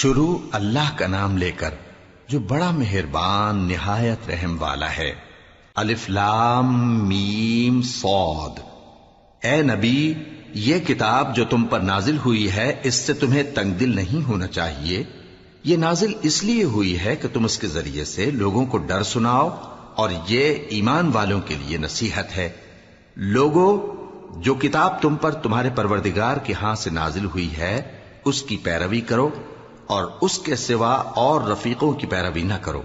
شروع اللہ کا نام لے کر جو بڑا مہربان نہایت رحم والا ہے۔ الف لام میم صاد۔ اے نبی، یہ کتاب جو تم پر نازل ہوئی ہے اس سے تمہیں تنگ دل نہیں ہونا چاہیے۔ یہ نازل اس لیے ہوئی ہے کہ تم اس کے ذریعے سے لوگوں کو ڈر سناؤ، اور یہ ایمان والوں کے لیے نصیحت ہے۔ لوگوں، جو کتاب تم پر تمہارے پروردگار کے ہاں سے نازل ہوئی ہے اس کی پیروی کرو، اور اس کے سوا اور رفیقوں کی پیروی نہ کرو،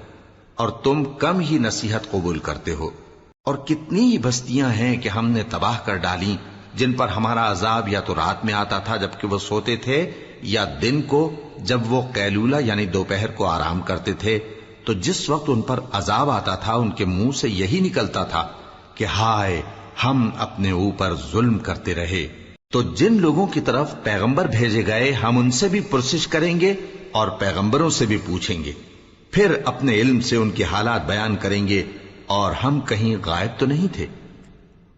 اور تم کم ہی نصیحت قبول کرتے ہو۔ اور کتنی ہی بستیاں ہیں کہ ہم نے تباہ کر ڈالی جن پر ہمارا عذاب یا تو رات میں آتا تھا جبکہ وہ سوتے تھے، یا دن کو جب وہ قیلولہ یعنی دوپہر کو آرام کرتے تھے، تو جس وقت ان پر عذاب آتا تھا ان کے منہ سے یہی نکلتا تھا کہ ہائے، ہم اپنے اوپر ظلم کرتے رہے۔ تو جن لوگوں کی طرف پیغمبر بھیجے گئے ہم ان سے بھی پرسش کریں گے اور پیغمبروں سے بھی پوچھیں گے، پھر اپنے علم سے ان کے حالات بیان کریں گے، اور ہم کہیں غائب تو نہیں تھے۔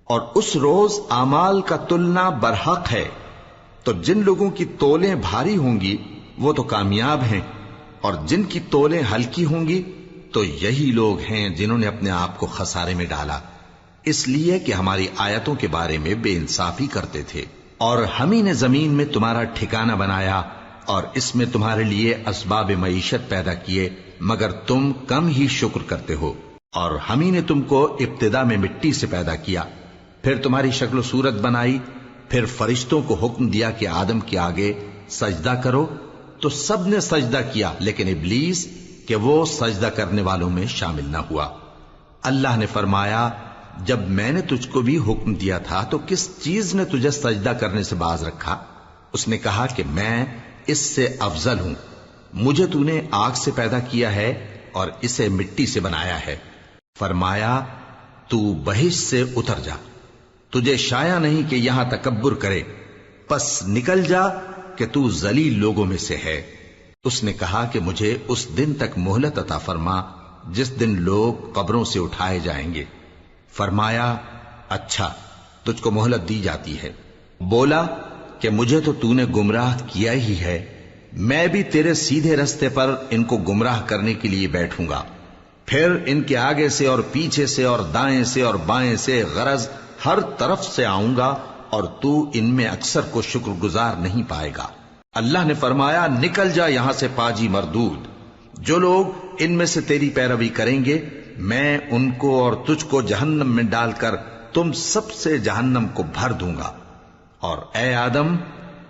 اور اس روز اعمال کا تلنا برحق ہے، تو جن لوگوں کی تولیں بھاری ہوں گی وہ تو کامیاب ہیں، اور جن کی تولیں ہلکی ہوں گی تو یہی لوگ ہیں جنہوں نے اپنے آپ کو خسارے میں ڈالا، اس لیے کہ ہماری آیتوں کے بارے میں بے انصافی کرتے تھے۔ اور ہم ہی نے زمین میں تمہارا ٹھکانہ بنایا اور اس میں تمہارے لیے اسباب معیشت پیدا کیے، مگر تم کم ہی شکر کرتے ہو۔ اور ہم ہی نے تم کو ابتدا میں مٹی سے پیدا کیا، پھر تمہاری شکل و صورت بنائی، پھر فرشتوں کو حکم دیا کہ آدم کے آگے سجدہ کرو، تو سب نے سجدہ کیا لیکن ابلیس کہ وہ سجدہ کرنے والوں میں شامل نہ ہوا۔ اللہ نے فرمایا، جب میں نے تجھ کو بھی حکم دیا تھا تو کس چیز نے تجھے سجدہ کرنے سے باز رکھا؟ اس نے کہا کہ میں اس سے افضل ہوں، مجھے تو نے آگ سے پیدا کیا ہے اور اسے مٹی سے بنایا ہے۔ فرمایا، تو بہشت سے اتر جا، تجھے شایع نہیں کہ یہاں تکبر کرے، پس نکل جا کہ تو ذلیل لوگوں میں سے ہے۔ اس نے کہا کہ مجھے اس دن تک مہلت عطا فرما جس دن لوگ قبروں سے اٹھائے جائیں گے۔ فرمایا، اچھا، تجھ کو مہلت دی جاتی ہے۔ بولا کہ مجھے تو نے گمراہ کیا ہی ہے، میں بھی تیرے سیدھے رستے پر ان کو گمراہ کرنے کے لیے بیٹھوں گا، پھر ان کے آگے سے اور پیچھے سے اور دائیں سے اور بائیں سے، غرض ہر طرف سے آؤں گا، اور تو ان میں اکثر کو شکر گزار نہیں پائے گا۔ اللہ نے فرمایا، نکل جا یہاں سے پاجی مردود، جو لوگ ان میں سے تیری پیروی کریں گے میں ان کو اور تجھ کو جہنم میں ڈال کر تم سب سے جہنم کو بھر دوں گا۔ اور اے آدم،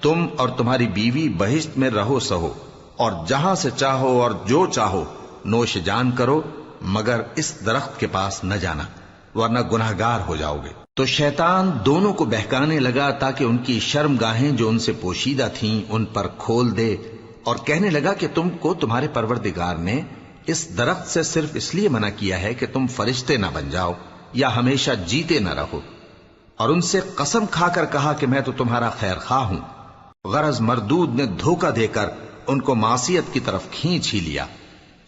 تم اور تمہاری بیوی بہشت میں رہو سہو، اور جہاں سے چاہو اور جو چاہو نوش جان کرو، مگر اس درخت کے پاس نہ جانا ورنہ گناہگار ہو جاؤ گے۔ تو شیطان دونوں کو بہکانے لگا تاکہ ان کی شرم گاہیں جو ان سے پوشیدہ تھیں ان پر کھول دے، اور کہنے لگا کہ تم کو تمہارے پروردگار نے اس درخت سے صرف اس لیے منع کیا ہے کہ تم فرشتے نہ بن جاؤ یا ہمیشہ جیتے نہ رہو۔ اور ان سے قسم کھا کر کہا کہ میں تو تمہارا خیر خواہ ہوں۔ غرض مردود نے دھوکہ دے کر ان کو معصیت کی طرف کھینچ ہی لیا۔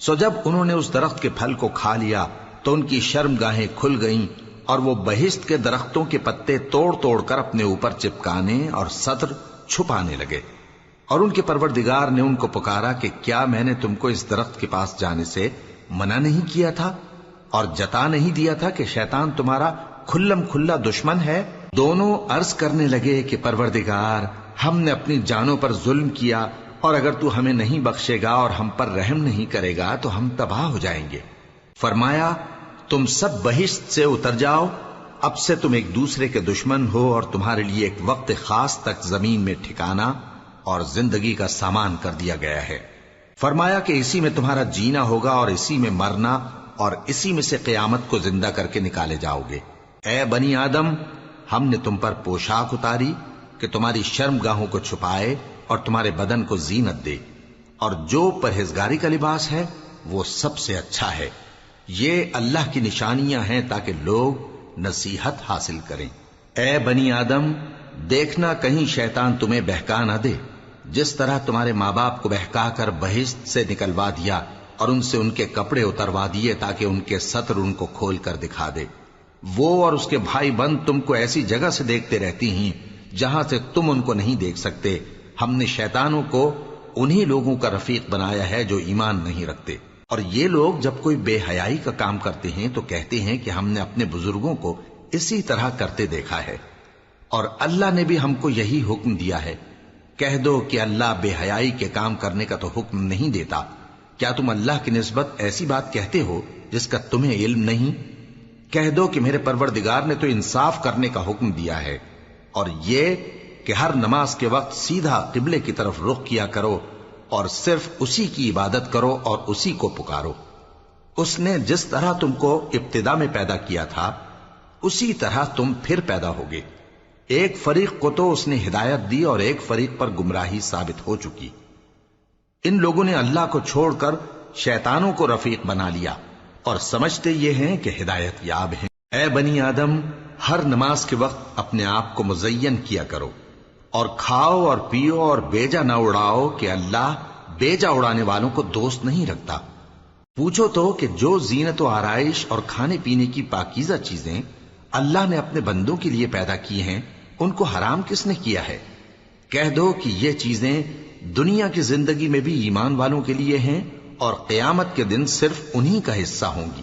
سو جب انہوں نے اس درخت کے پھل کو کھا لیا تو ان کی شرم گاہیں کھل گئیں، اور وہ بہشت کے درختوں کے پتے توڑ توڑ کر اپنے اوپر چپکانے اور سطر چھپانے لگے۔ اور ان کے پروردگار نے ان کو پکارا کہ کیا میں نے تم کو اس درخت کے پاس جانے سے منع نہیں کیا تھا، اور جتا نہیں دیا تھا کہ شیطان تمہارا کھلم کھلا دشمن ہے؟ دونوں عرض کرنے لگے کہ پروردگار، ہم نے اپنی جانوں پر ظلم کیا، اور اگر تو ہمیں نہیں بخشے گا اور ہم پر رحم نہیں کرے گا تو ہم تباہ ہو جائیں گے۔ فرمایا، تم سب بہشت سے اتر جاؤ، اب سے تم ایک دوسرے کے دشمن ہو، اور تمہارے لیے ایک وقت خاص تک زمین میں ٹھکانا اور زندگی کا سامان کر دیا گیا ہے۔ فرمایا کہ اسی میں تمہارا جینا ہوگا اور اسی میں مرنا، اور اسی میں سے قیامت کو زندہ کر کے نکالے جاؤ گے۔ اے بنی آدم، ہم نے تم پر پوشاک اتاری کہ تمہاری شرم گاہوں کو چھپائے اور تمہارے بدن کو زینت دے، اور جو پرہیزگاری کا لباس ہے وہ سب سے اچھا ہے۔ یہ اللہ کی نشانیاں ہیں تاکہ لوگ نصیحت حاصل کریں۔ اے بنی آدم، دیکھنا کہیں شیطان تمہیں بہکا نہ دے، جس طرح تمہارے ماں باپ کو بہکا کر بہشت سے نکلوا دیا اور ان سے ان کے کپڑے اتروا دیے تاکہ ان کے سطر ان کو کھول کر دکھا دے۔ وہ اور اس کے بھائی بند تم کو ایسی جگہ سے دیکھتے رہتی ہیں جہاں سے تم ان کو نہیں دیکھ سکتے۔ ہم نے شیطانوں کو انہی لوگوں کا رفیق بنایا ہے جو ایمان نہیں رکھتے۔ اور یہ لوگ جب کوئی بے حیائی کا کام کرتے ہیں تو کہتے ہیں کہ ہم نے اپنے بزرگوں کو اسی طرح کرتے دیکھا ہے، اور اللہ نے بھی ہم کو یہی حکم دیا ہے۔ کہہ دو کہ اللہ بے حیائی کے کام کرنے کا تو حکم نہیں دیتا، کیا تم اللہ کی نسبت ایسی بات کہتے ہو جس کا تمہیں علم نہیں؟ کہہ دو کہ میرے پروردگار نے تو انصاف کرنے کا حکم دیا ہے، اور یہ کہ ہر نماز کے وقت سیدھا قبلے کی طرف رخ کیا کرو اور صرف اسی کی عبادت کرو اور اسی کو پکارو۔ اس نے جس طرح تم کو ابتدا میں پیدا کیا تھا اسی طرح تم پھر پیدا ہوگے۔ ایک فریق کو تو اس نے ہدایت دی اور ایک فریق پر گمراہی ثابت ہو چکی۔ ان لوگوں نے اللہ کو چھوڑ کر شیطانوں کو رفیق بنا لیا اور سمجھتے یہ ہیں کہ ہدایت یاب ہیں۔ اے بنی آدم، ہر نماز کے وقت اپنے آپ کو مزین کیا کرو، اور کھاؤ اور پیو اور بیجا نہ اڑاؤ کہ اللہ بیجا اڑانے والوں کو دوست نہیں رکھتا۔ پوچھو تو کہ جو زینت و آرائش اور کھانے پینے کی پاکیزہ چیزیں اللہ نے اپنے بندوں کے لیے پیدا کی ہیں ان کو حرام کس نے کیا ہے؟ کہہ دو کہ یہ چیزیں دنیا کی زندگی میں بھی ایمان والوں کے لیے ہیں اور قیامت کے دن صرف انہی کا حصہ ہوں گی۔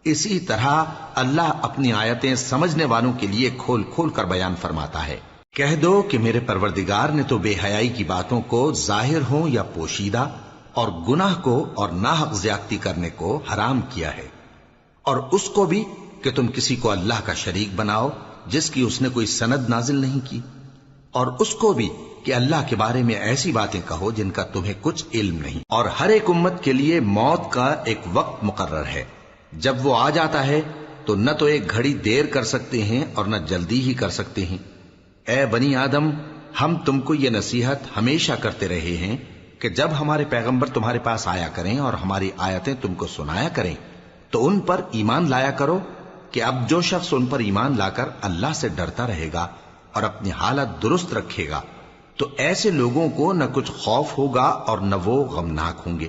اسی طرح اللہ اپنی آیتیں سمجھنے والوں کے لیے کھول کھول کر بیان فرماتا ہے۔ کہہ دو کہ میرے پروردگار نے تو بے حیائی کی باتوں کو ظاہر ہوں یا پوشیدہ اور گناہ کو اور ناحق زیادتی کرنے کو حرام کیا ہے، اور اس کو بھی کہ تم کسی کو اللہ کا شریک بناؤ جس کی اس نے کوئی سند نازل نہیں کی، اور اس کو بھی کہ اللہ کے بارے میں ایسی باتیں کہو جن کا تمہیں کچھ علم نہیں۔ اور ہر ایک امت کے لیے موت کا ایک وقت مقرر ہے، جب وہ آ جاتا ہے تو نہ تو ایک گھڑی دیر کر سکتے ہیں اور نہ جلدی ہی کر سکتے ہیں۔ اے بنی آدم، ہم تم کو یہ نصیحت ہمیشہ کرتے رہے ہیں کہ جب ہمارے پیغمبر تمہارے پاس آیا کریں اور ہماری آیتیں تم کو سنایا کریں تو ان پر ایمان لایا کرو، کہ اب جو شخص ان پر ایمان لا کر اللہ سے ڈرتا رہے گا اور اپنی حالت درست رکھے گا تو ایسے لوگوں کو نہ کچھ خوف ہوگا اور نہ وہ غمناک ہوں گے۔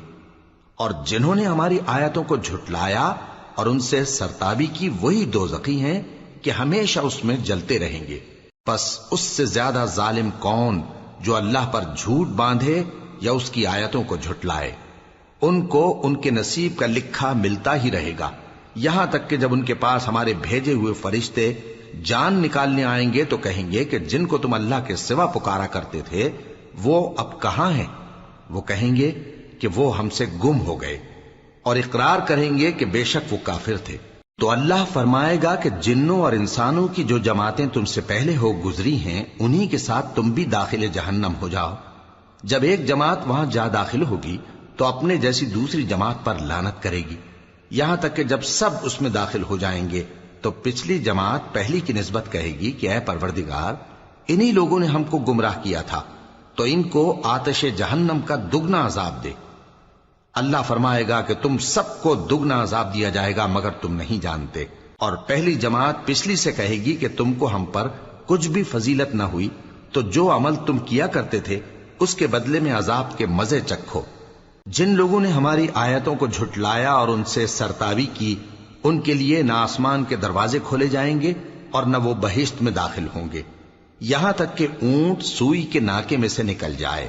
اور جنہوں نے ہماری آیتوں کو جھٹلایا اور ان سے سرتابی کی وہی دوزخی ہیں کہ ہمیشہ اس میں جلتے رہیں گے۔ پس اس سے زیادہ ظالم کون جو اللہ پر جھوٹ باندھے یا اس کی آیتوں کو جھٹلائے؟ ان کو ان کے نصیب کا لکھا ملتا ہی رہے گا، یہاں تک کہ جب ان کے پاس ہمارے بھیجے ہوئے فرشتے جان نکالنے آئیں گے تو کہیں گے کہ جن کو تم اللہ کے سوا پکارا کرتے تھے وہ اب کہاں ہیں؟ وہ کہیں گے کہ وہ ہم سے گم ہو گئے، اور اقرار کریں گے کہ بے شک وہ کافر تھے۔ تو اللہ فرمائے گا کہ جنوں اور انسانوں کی جو جماعتیں تم سے پہلے ہو گزری ہیں انہی کے ساتھ تم بھی داخل جہنم ہو جاؤ۔ جب ایک جماعت وہاں جا داخل ہوگی تو اپنے جیسی دوسری جماعت پر لعنت کرے گی، یہاں تک کہ جب سب اس میں داخل ہو جائیں گے تو پچھلی جماعت پہلی کی نسبت کہے گی کہ اے پروردگار، انہی لوگوں نے ہم کو گمراہ کیا تھا، تو ان کو آتش جہنم کا دگنا عذاب دے۔ اللہ فرمائے گا کہ تم سب کو دگنا عذاب دیا جائے گا مگر تم نہیں جانتے۔ اور پہلی جماعت پچھلی سے کہے گی کہ تم کو ہم پر کچھ بھی فضیلت نہ ہوئی، تو جو عمل تم کیا کرتے تھے اس کے بدلے میں عذاب کے مزے چکھو۔ جن لوگوں نے ہماری آیتوں کو جھٹلایا اور ان سے سرتابی کی ان کے لیے نہ آسمان کے دروازے کھولے جائیں گے اور نہ وہ بہشت میں داخل ہوں گے، یہاں تک کہ اونٹ سوئی کے ناکے میں سے نکل جائے۔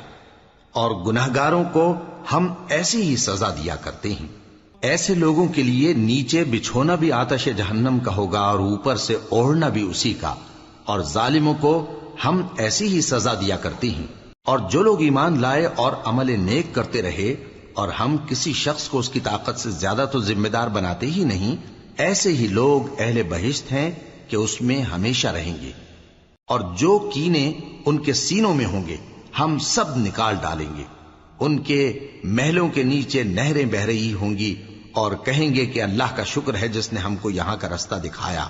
اور گناہگاروں کو ہم ایسی ہی سزا دیا کرتے ہیں۔ ایسے لوگوں کے لیے نیچے بچھونا بھی آتش جہنم کا ہوگا اور اوپر سے اوڑھنا بھی اسی کا، اور ظالموں کو ہم ایسی ہی سزا دیا کرتے ہیں۔ اور جو لوگ ایمان لائے اور عمل نیک کرتے رہے اور ہم کسی شخص کو اس کی طاقت سے زیادہ تو ذمہ دار بناتے ہی نہیں، ایسے ہی لوگ اہل بہشت ہیں کہ اس میں ہمیشہ رہیں گے۔ اور جو کینے ان کے سینوں میں ہوں گے ہم سب نکال ڈالیں گے، ان کے محلوں کے نیچے نہریں بہ رہی ہوں گی، اور کہیں گے کہ اللہ کا شکر ہے جس نے ہم کو یہاں کا رستہ دکھایا،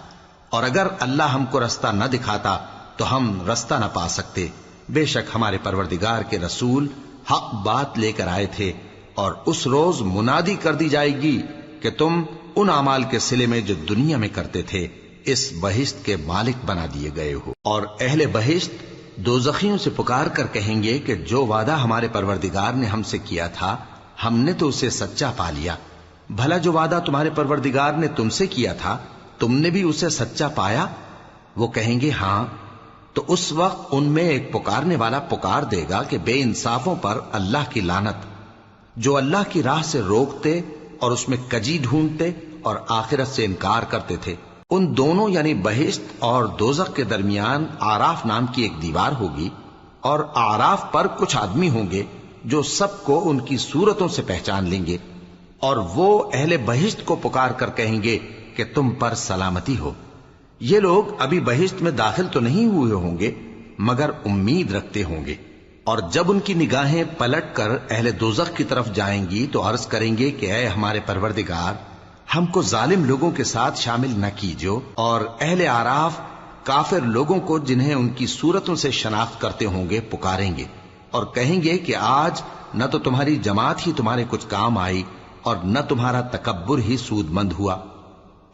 اور اگر اللہ ہم کو رستہ نہ دکھاتا تو ہم رستہ نہ پا سکتے۔ بے شک ہمارے پروردگار کے رسول حق بات لے کر آئے تھے، اور اس روز منادی کر دی جائے گی کہ تم ان اعمال کے صلے میں جو دنیا میں کرتے تھے اس بہشت کے مالک بنا دیے گئے ہو۔ اور اہل بہشت دوزخیوں سے پکار کر کہیں گے کہ جو وعدہ ہمارے پروردگار نے ہم سے کیا تھا ہم نے تو اسے سچا پا لیا، بھلا جو وعدہ تمہارے پروردگار نے تم سے کیا تھا تم نے بھی اسے سچا پایا؟ وہ کہیں گے ہاں۔ تو اس وقت ان میں ایک پکارنے والا پکار دے گا کہ بے انصافوں پر اللہ کی لعنت، جو اللہ کی راہ سے روکتے اور اس میں کجی ڈھونڈتے اور آخرت سے انکار کرتے تھے۔ ان دونوں یعنی بہشت اور دوزخ کے درمیان آراف نام کی ایک دیوار ہوگی، اور آراف پر کچھ آدمی ہوں گے جو سب کو ان کی صورتوں سے پہچان لیں گے، اور وہ اہل بہشت کو پکار کر کہیں گے کہ تم پر سلامتی ہو۔ یہ لوگ ابھی بہشت میں داخل تو نہیں ہوئے ہوں گے مگر امید رکھتے ہوں گے، اور جب ان کی نگاہیں پلٹ کر اہل دوزخ کی طرف جائیں گی تو عرض کریں گے کہ اے ہمارے پروردگار، ہم کو ظالم لوگوں کے ساتھ شامل نہ کیجو۔ اور اہل آراف کافر لوگوں کو جنہیں ان کی صورتوں سے شناخت کرتے ہوں گے پکاریں گے اور کہیں گے کہ آج نہ تو تمہاری جماعت ہی تمہارے کچھ کام آئی اور نہ تمہارا تکبر ہی سود مند ہوا۔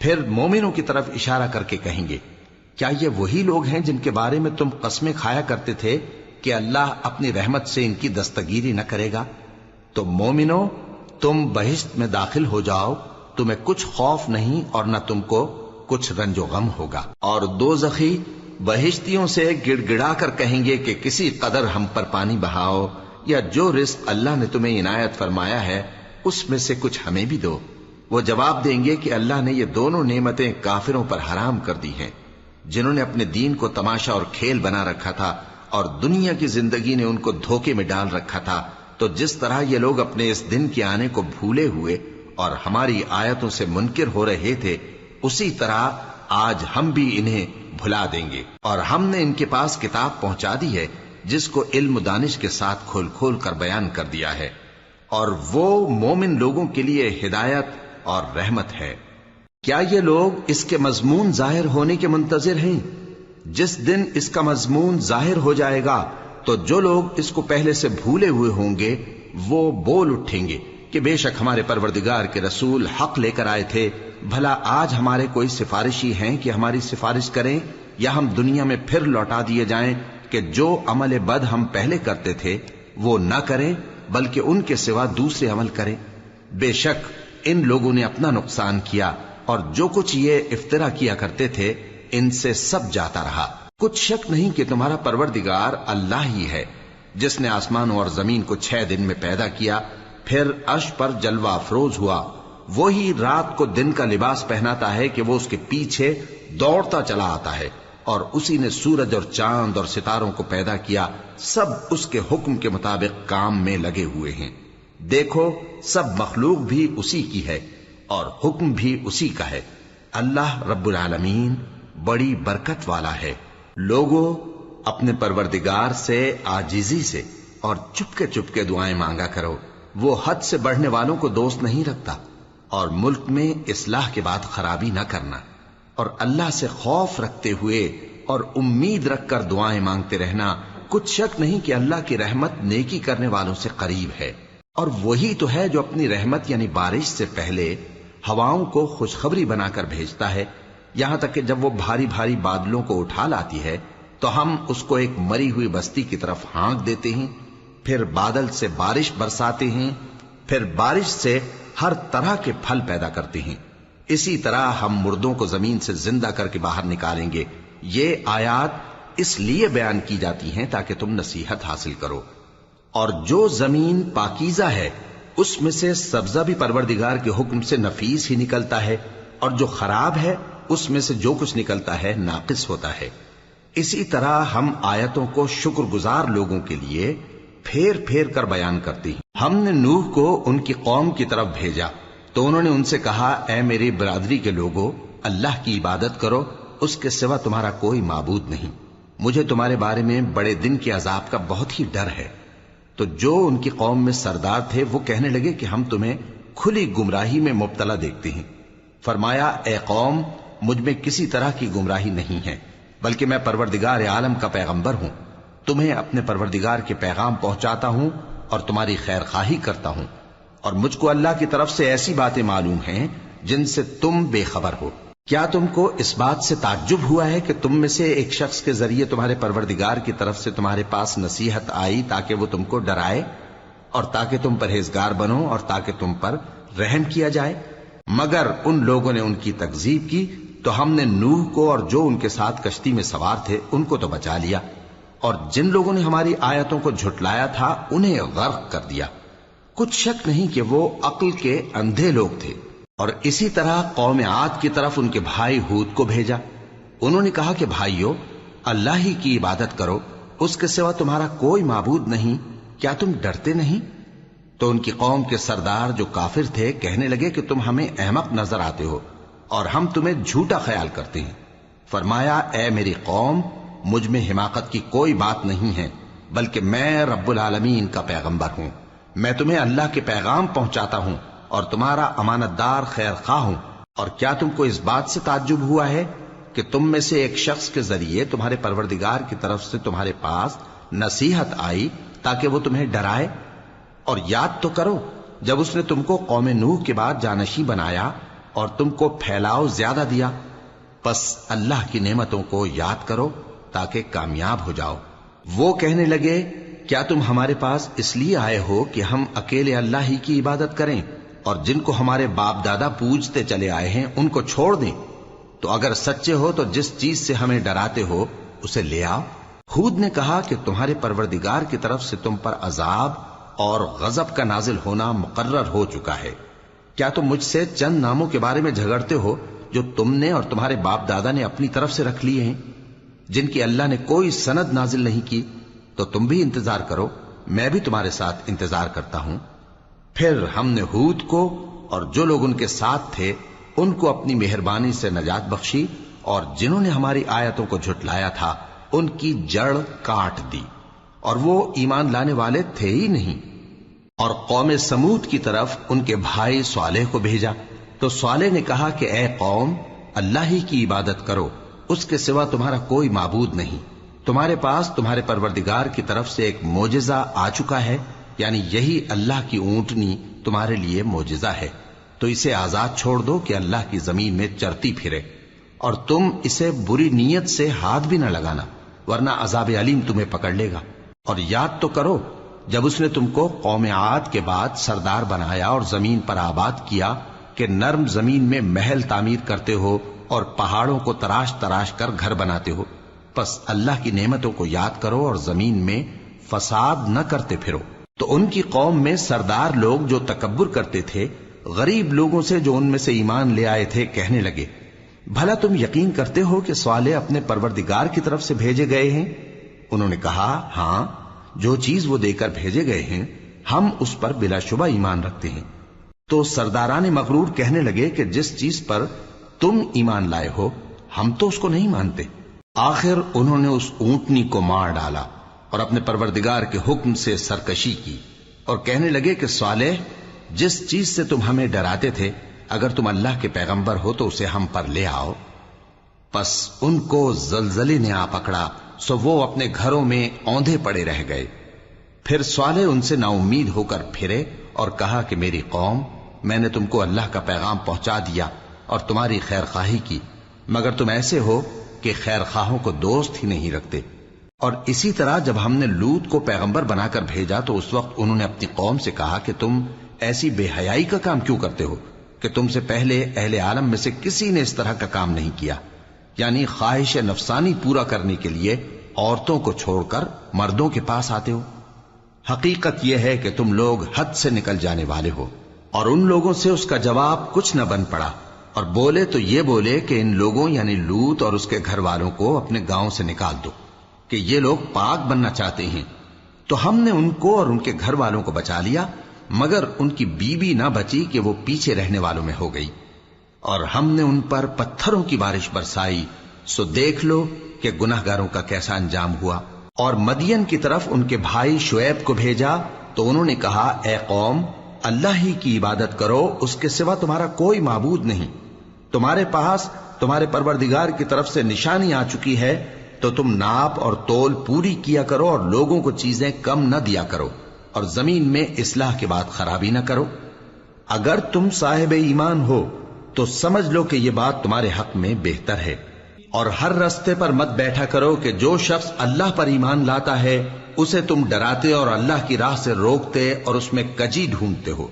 پھر مومنوں کی طرف اشارہ کر کے کہیں گے، کیا یہ وہی لوگ ہیں جن کے بارے میں تم قسمیں کھایا کرتے تھے کہ اللہ اپنی رحمت سے ان کی دستگیری نہ کرے گا؟ تو مومنوں، تم بہشت میں داخل ہو جاؤ، تمہیں کچھ خوف نہیں اور نہ تم کو کچھ رنج و غم ہوگا۔ اور دوزخی بہشتیوں سے گڑ گڑا کر کہیں گے کہ کسی قدر ہم پر پانی بہاؤ، یا جو رزق اللہ نے تمہیں عنایت فرمایا ہے اس میں سے کچھ ہمیں بھی دو۔ وہ جواب دیں گے کہ اللہ نے یہ دونوں نعمتیں کافروں پر حرام کر دی ہیں، جنہوں نے اپنے دین کو تماشا اور کھیل بنا رکھا تھا اور دنیا کی زندگی نے ان کو دھوکے میں ڈال رکھا تھا۔ تو جس طرح یہ لوگ اپنے اس دن کے آنے کو بھولے ہوئے اور ہماری آیتوں سے منکر ہو رہے تھے، اسی طرح آج ہم بھی انہیں بھلا دیں گے۔ اور ہم نے ان کے پاس کتاب پہنچا دی ہے جس کو علم و دانش کے ساتھ کھول کھول کر بیان کر دیا ہے، اور وہ مومن لوگوں کے لیے ہدایت اور رحمت ہے۔ کیا یہ لوگ اس کے مضمون ظاہر ہونے کے منتظر ہیں؟ جس دن اس کا مضمون ظاہر ہو جائے گا تو جو لوگ اس کو پہلے سے بھولے ہوئے ہوں گے وہ بول اٹھیں گے کہ بے شک ہمارے پروردگار کے رسول حق لے کر آئے تھے، بھلا آج ہمارے کوئی سفارشی ہیں کہ ہماری سفارش کریں، یا ہم دنیا میں پھر لوٹا دیے جائیں کہ جو عمل بد ہم پہلے کرتے تھے وہ نہ کریں بلکہ ان کے سوا دوسرے عمل کریں۔ بے شک ان لوگوں نے اپنا نقصان کیا، اور جو کچھ یہ افترا کیا کرتے تھے ان سے سب جاتا رہا۔ کچھ شک نہیں کہ تمہارا پروردگار اللہ ہی ہے جس نے آسمانوں اور زمین کو 6 دن میں پیدا کیا، پھر عرش پر جلوہ افروز ہوا۔ وہی رات کو دن کا لباس پہناتا ہے کہ وہ اس کے پیچھے دوڑتا چلا آتا ہے، اور اسی نے سورج اور چاند اور ستاروں کو پیدا کیا، سب اس کے حکم کے مطابق کام میں لگے ہوئے ہیں۔ دیکھو سب مخلوق بھی اسی کی ہے اور حکم بھی اسی کا ہے۔ اللہ رب العالمین بڑی برکت والا ہے۔ لوگوں، اپنے پروردگار سے عاجزی سے اور چپکے دعائیں مانگا کرو، وہ حد سے بڑھنے والوں کو دوست نہیں رکھتا، اور ملک میں اصلاح کے بعد خرابی نہ کرنا، اور اللہ سے خوف رکھتے ہوئے اور امید رکھ کر دعائیں مانگتے رہنا۔ کچھ شک نہیں کہ اللہ کی رحمت نیکی کرنے والوں سے قریب ہے، اور وہی تو ہے جو اپنی رحمت یعنی بارش سے پہلے ہواؤں کو خوشخبری بنا کر بھیجتا ہے، یہاں تک کہ جب وہ بھاری بھاری بادلوں کو اٹھا لاتی ہے تو ہم اس کو ایک مری ہوئی بستی کی طرف ہانک دیتے ہیں، پھر بادل سے بارش برساتے ہیں، پھر بارش سے ہر طرح کے پھل پیدا کرتے ہیں۔ اسی طرح ہم مردوں کو زمین سے زندہ کر کے باہر نکالیں گے۔ یہ آیات اس لیے بیان کی جاتی ہیں تاکہ تم نصیحت حاصل کرو۔ اور جو زمین پاکیزہ ہے اس میں سے سبزہ بھی پروردگار کے حکم سے نفیس ہی نکلتا ہے، اور جو خراب ہے اس میں سے جو کچھ نکلتا ہے ناقص ہوتا ہے۔ اسی طرح ہم آیتوں کو شکر گزار لوگوں کے لیے پھیر پھیر کر بیان کرتے ہیں۔ ہم نے نوح کو ان کی قوم کی طرف بھیجا تو انہوں نے ان سے کہا، اے میری برادری کے لوگوں، اللہ کی عبادت کرو، اس کے سوا تمہارا کوئی معبود نہیں۔ مجھے تمہارے بارے میں بڑے دن کے عذاب کا بہت ہی ڈر ہے۔ تو جو ان کی قوم میں سردار تھے وہ کہنے لگے کہ ہم تمہیں کھلی گمراہی میں مبتلا دیکھتے ہیں۔ فرمایا، اے قوم، مجھ میں کسی طرح کی گمراہی نہیں ہے، بلکہ میں پروردگار عالم کا پیغمبر ہوں، تمہیں اپنے پروردگار کے پیغام پہنچاتا ہوں اور تمہاری خیر خواہی کرتا ہوں، اور مجھ کو اللہ کی طرف سے ایسی باتیں معلوم ہیں جن سے تم بے خبر ہو۔ کیا تم کو اس بات سے تعجب ہوا ہے کہ تم میں سے ایک شخص کے ذریعے تمہارے پروردگار کی طرف سے تمہارے پاس نصیحت آئی تاکہ وہ تم کو ڈرائے اور تاکہ تم پرہیزگار بنو اور تاکہ تم پر رحم کیا جائے؟ مگر ان لوگوں نے ان کی تکذیب کی تو ہم نے نوح کو اور جو ان کے ساتھ کشتی میں سوار تھے ان کو تو بچا لیا، اور جن لوگوں نے ہماری آیتوں کو جھٹلایا تھا انہیں غرق کر دیا۔ کچھ شک نہیں کہ وہ عقل کے اندھے لوگ تھے۔ اور اسی طرح قوم عاد کی طرف ان کے بھائی ہود کو بھیجا۔ انہوں نے کہا کہ بھائیو، اللہ ہی کی عبادت کرو، اس کے سوا تمہارا کوئی معبود نہیں، کیا تم ڈرتے نہیں؟ تو ان کی قوم کے سردار جو کافر تھے کہنے لگے کہ تم ہمیں احمق نظر آتے ہو اور ہم تمہیں جھوٹا خیال کرتے ہیں۔ فرمایا، اے میری قوم، مجھ میں حماقت کی کوئی بات نہیں ہے، بلکہ میں رب العالمین کا پیغمبر ہوں۔ میں تمہیں اللہ کے پیغام پہنچاتا ہوں اور تمہارا امانت دار خیر خواہ ہوں۔ اور کیا تم کو اس بات سے تعجب ہوا ہے کہ تم میں سے ایک شخص کے ذریعے تمہارے پروردگار کی طرف سے تمہارے پاس نصیحت آئی تاکہ وہ تمہیں ڈرائے؟ اور یاد تو کرو جب اس نے تم کو قوم نوح کے بعد جانشین بنایا اور تم کو پھیلاؤ زیادہ دیا۔ پس اللہ کی نعمتوں کو یاد کرو تاکہ کامیاب ہو جاؤ۔ وہ کہنے لگے، کیا تم ہمارے پاس اس لیے آئے ہو کہ ہم اکیلے اللہ ہی کی عبادت کریں اور جن کو ہمارے باپ دادا پوجتے چلے آئے ہیں ان کو چھوڑ دیں؟ تو اگر سچے ہو تو جس چیز سے ہمیں ڈراتے ہو اسے لے آؤ۔ ہود نے کہا کہ تمہارے پروردگار کی طرف سے تم پر عذاب اور غضب کا نازل ہونا مقرر ہو چکا ہے۔ کیا تم مجھ سے چند ناموں کے بارے میں جھگڑتے ہو جو تم نے اور تمہارے باپ دادا نے اپنی طرف سے رکھ لیے ہیں، جن کی اللہ نے کوئی سند نازل نہیں کی؟ تو تم بھی انتظار کرو، میں بھی تمہارے ساتھ انتظار کرتا ہوں۔ پھر ہم نے ہود کو اور جو لوگ ان کے ساتھ تھے ان کو اپنی مہربانی سے نجات بخشی، اور جنہوں نے ہماری آیتوں کو جھٹلایا تھا ان کی جڑ کاٹ دی، اور وہ ایمان لانے والے تھے ہی نہیں۔ اور قوم سمود کی طرف ان کے بھائی صالح کو بھیجا، تو صالح نے کہا کہ اے قوم، اللہ ہی کی عبادت کرو، اس کے سوا تمہارا کوئی معبود نہیں۔ تمہارے پاس تمہارے پروردگار کی طرف سے ایک معجزہ آ چکا ہے، یعنی یہی اللہ کی اونٹنی تمہارے لیے معجزہ ہے، تو اسے آزاد چھوڑ دو کہ اللہ کی زمین میں چرتی پھرے، اور تم اسے بری نیت سے ہاتھ بھی نہ لگانا، ورنہ عذاب علیم تمہیں پکڑ لے گا۔ اور یاد تو کرو جب اس نے تم کو قوم عاد کے بعد سردار بنایا اور زمین پر آباد کیا کہ نرم زمین میں محل تعمیر کرتے ہو اور پہاڑوں کو تراش تراش کر گھر بناتے ہو۔ پس اللہ کی نعمتوں کو یاد کرو اور زمین میں فساد نہ کرتے پھرو۔ تو ان کی قوم میں سردار لوگ جو تکبر کرتے تھے غریب لوگوں سے جو ان میں سے ایمان لے آئے تھے کہنے لگے، بھلا تم یقین کرتے ہو کہ صالح اپنے پروردگار کی طرف سے بھیجے گئے ہیں؟ انہوں نے کہا، ہاں، جو چیز وہ دے کر بھیجے گئے ہیں ہم اس پر بلا شبہ ایمان رکھتے ہیں۔ تو سرداران مغرور کہنے لگے کہ جس چیز پر تم ایمان لائے ہو ہم تو اس کو نہیں مانتے۔ آخر انہوں نے اس اونٹنی کو مار ڈالا اور اپنے پروردگار کے حکم سے سرکشی کی، اور کہنے لگے کہ صالح، جس چیز سے تم ہمیں ڈراتے تھے اگر تم اللہ کے پیغمبر ہو تو اسے ہم پر لے آؤ۔ پس ان کو زلزلے نے آ پکڑا، سو وہ اپنے گھروں میں اوندھے پڑے رہ گئے۔ پھر صالح ان سے نا امید ہو کر پھرے اور کہا کہ میری قوم، میں نے تم کو اللہ کا پیغام پہنچا دیا اور تمہاری خیر خواہی کی، مگر تم ایسے ہو کہ خیر خواہوں کو دوست ہی نہیں رکھتے۔ اور اسی طرح جب ہم نے لوط کو پیغمبر بنا کر بھیجا تو اس وقت انہوں نے اپنی قوم سے کہا کہ تم ایسی بے حیائی کا کام کیوں کرتے ہو کہ تم سے پہلے اہل عالم میں سے کسی نے اس طرح کا کام نہیں کیا، یعنی خواہش نفسانی پورا کرنے کے لیے عورتوں کو چھوڑ کر مردوں کے پاس آتے ہو۔ حقیقت یہ ہے کہ تم لوگ حد سے نکل جانے والے ہو۔ اور ان لوگوں سے اس کا جواب کچھ نہ بن پڑا، اور بولے تو یہ بولے کہ ان لوگوں یعنی لوط اور اس کے گھر والوں کو اپنے گاؤں سے نکال دو کہ یہ لوگ پاک بننا چاہتے ہیں۔ تو ہم نے ان کو اور ان کے گھر والوں کو بچا لیا، مگر ان کی بیوی نہ بچی کہ وہ پیچھے رہنے والوں میں ہو گئی، اور ہم نے ان پر پتھروں کی بارش برسائی، سو دیکھ لو کہ گناہگاروں کا کیسا انجام ہوا۔ اور مدین کی طرف ان کے بھائی شعیب کو بھیجا تو انہوں نے کہا، اے قوم، اللہ ہی کی عبادت کرو، اس کے سوا تمہارا کوئی معبود نہیں۔ تمہارے پاس تمہارے پروردگار کی طرف سے نشانی آ چکی ہے، تو تم ناپ اور تول پوری کیا کرو اور لوگوں کو چیزیں کم نہ دیا کرو، اور زمین میں اصلاح کے بعد خرابی نہ کرو۔ اگر تم صاحب ایمان ہو تو سمجھ لو کہ یہ بات تمہارے حق میں بہتر ہے، اور ہر رستے پر مت بیٹھا کرو کہ جو شخص اللہ پر ایمان لاتا ہے اسے تم ڈراتے اور اللہ کی راہ سے روکتے اور اس میں کجی ڈھونڈتے ہو۔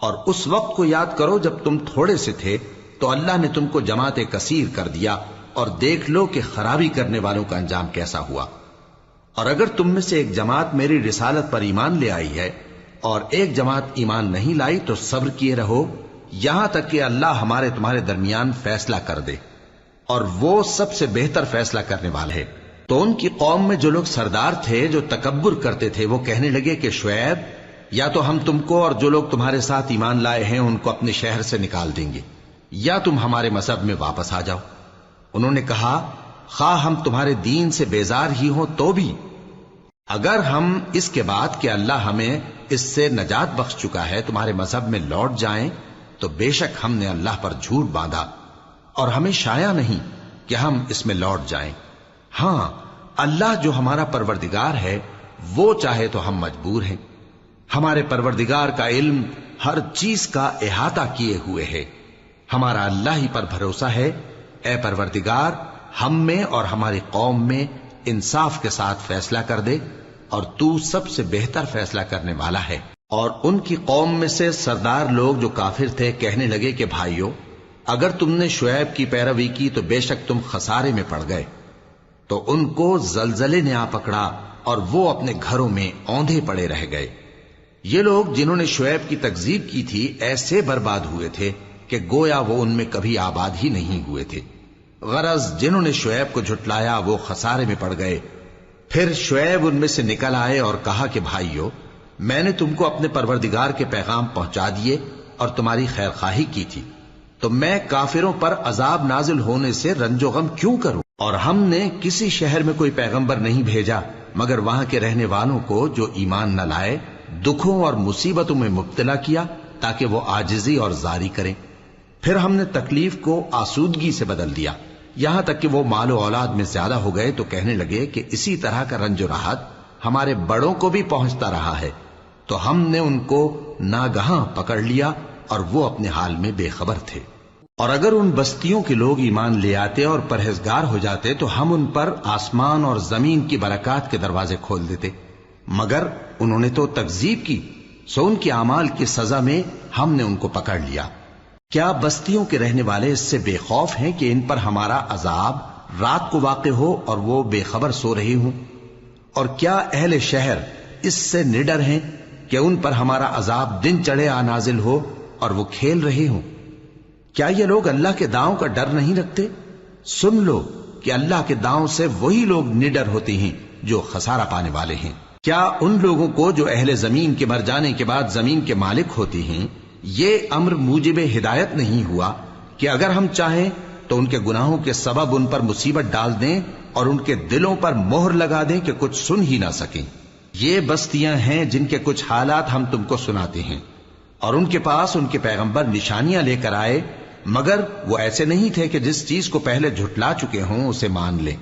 اور اس وقت کو یاد کرو جب تم تھوڑے سے تھے، تو اللہ نے تم کو جماعت کثیر کر دیا، اور دیکھ لو کہ خرابی کرنے والوں کا انجام کیسا ہوا۔ اور اگر تم میں سے ایک جماعت میری رسالت پر ایمان لے آئی ہے اور ایک جماعت ایمان نہیں لائی تو صبر کیے رہو یہاں تک کہ اللہ ہمارے تمہارے درمیان فیصلہ کر دے، اور وہ سب سے بہتر فیصلہ کرنے والا ہے۔ تو ان کی قوم میں جو لوگ سردار تھے، جو تکبر کرتے تھے، وہ کہنے لگے کہ شعیب، یا تو ہم تم کو اور جو لوگ تمہارے ساتھ ایمان لائے ہیں ان کو اپنے شہر سے نکال دیں گے، یا تم ہمارے مذہب میں واپس آ جاؤ۔ انہوں نے کہا، خواہ ہم تمہارے دین سے بیزار ہی ہوں تو بھی، اگر ہم اس کے بعد کہ اللہ ہمیں اس سے نجات بخش چکا ہے تمہارے مذہب میں لوٹ جائیں تو بے شک ہم نے اللہ پر جھوٹ باندھا، اور ہمیں شایع نہیں کہ ہم اس میں لوٹ جائیں۔ ہاں، اللہ جو ہمارا پروردگار ہے وہ چاہے تو ہم مجبور ہیں۔ ہمارے پروردگار کا علم ہر چیز کا احاطہ کیے ہوئے ہے۔ ہمارا اللہ ہی پر بھروسہ ہے۔ اے پروردگار، ہم میں اور ہماری قوم میں انصاف کے ساتھ فیصلہ کر دے، اور تو سب سے بہتر فیصلہ کرنے والا ہے۔ اور ان کی قوم میں سے سردار لوگ جو کافر تھے کہنے لگے کہ بھائیو، اگر تم نے شعیب کی پیروی کی تو بے شک تم خسارے میں پڑ گئے۔ تو ان کو زلزلے نے آ پکڑا اور وہ اپنے گھروں میں اوندھے پڑے رہ گئے۔ یہ لوگ جنہوں نے شعیب کی تکذیب کی تھی ایسے برباد ہوئے تھے کہ گویا وہ ان میں کبھی آباد ہی نہیں ہوئے تھے۔ غرض جنہوں نے شعیب کو جھٹلایا وہ خسارے میں پڑ گئے۔ پھر شعیب ان میں سے نکل آئے اور کہا کہ بھائیو، میں نے تم کو اپنے پروردگار کے پیغام پہنچا دیے اور تمہاری خیر خواہی کی تھی، تو میں کافروں پر عذاب نازل ہونے سے رنج و غم کیوں کروں؟ اور ہم نے کسی شہر میں کوئی پیغمبر نہیں بھیجا مگر وہاں کے رہنے والوں کو جو ایمان نہ لائے دکھوں اور مصیبتوں میں مبتلا کیا تاکہ وہ عاجزی اور زاری کریں۔ پھر ہم نے تکلیف کو آسودگی سے بدل دیا، یہاں تک کہ وہ مال و اولاد میں زیادہ ہو گئے تو کہنے لگے کہ اسی طرح کا رنج و راحت ہمارے بڑوں کو بھی پہنچتا رہا ہے۔ تو ہم نے ان کو ناگہاں پکڑ لیا اور وہ اپنے حال میں بے خبر تھے۔ اور اگر ان بستیوں کے لوگ ایمان لے آتے اور پرہیزگار ہو جاتے تو ہم ان پر آسمان اور زمین کی برکات کے دروازے کھول دیتے، مگر انہوں نے تو تکذیب کی، سو ان کے اعمال کی سزا میں ہم نے ان کو پکڑ لیا۔ کیا بستیوں کے رہنے والے اس سے بے خوف ہیں کہ ان پر ہمارا عذاب رات کو واقع ہو اور وہ بے خبر سو رہے ہوں؟ اور کیا اہل شہر اس سے نڈر ہیں کہ ان پر ہمارا عذاب دن چڑھے آ نازل ہو اور وہ کھیل رہے ہوں؟ کیا یہ لوگ اللہ کے داؤں کا ڈر نہیں رکھتے؟ سن لو کہ اللہ کے داؤں سے وہی لوگ نڈر ہوتے ہیں جو خسارہ پانے والے ہیں۔ کیا ان لوگوں کو جو اہل زمین کے مر جانے کے بعد زمین کے مالک ہوتے ہیں یہ امر موجب ہدایت نہیں ہوا کہ اگر ہم چاہیں تو ان کے گناہوں کے سبب ان پر مصیبت ڈال دیں اور ان کے دلوں پر مہر لگا دیں کہ کچھ سن ہی نہ سکیں؟ یہ بستیاں ہیں جن کے کچھ حالات ہم تم کو سناتے ہیں، اور ان کے پاس ان کے پیغمبر نشانیاں لے کر آئے، مگر وہ ایسے نہیں تھے کہ جس چیز کو پہلے جھٹلا چکے ہوں اسے مان لیں۔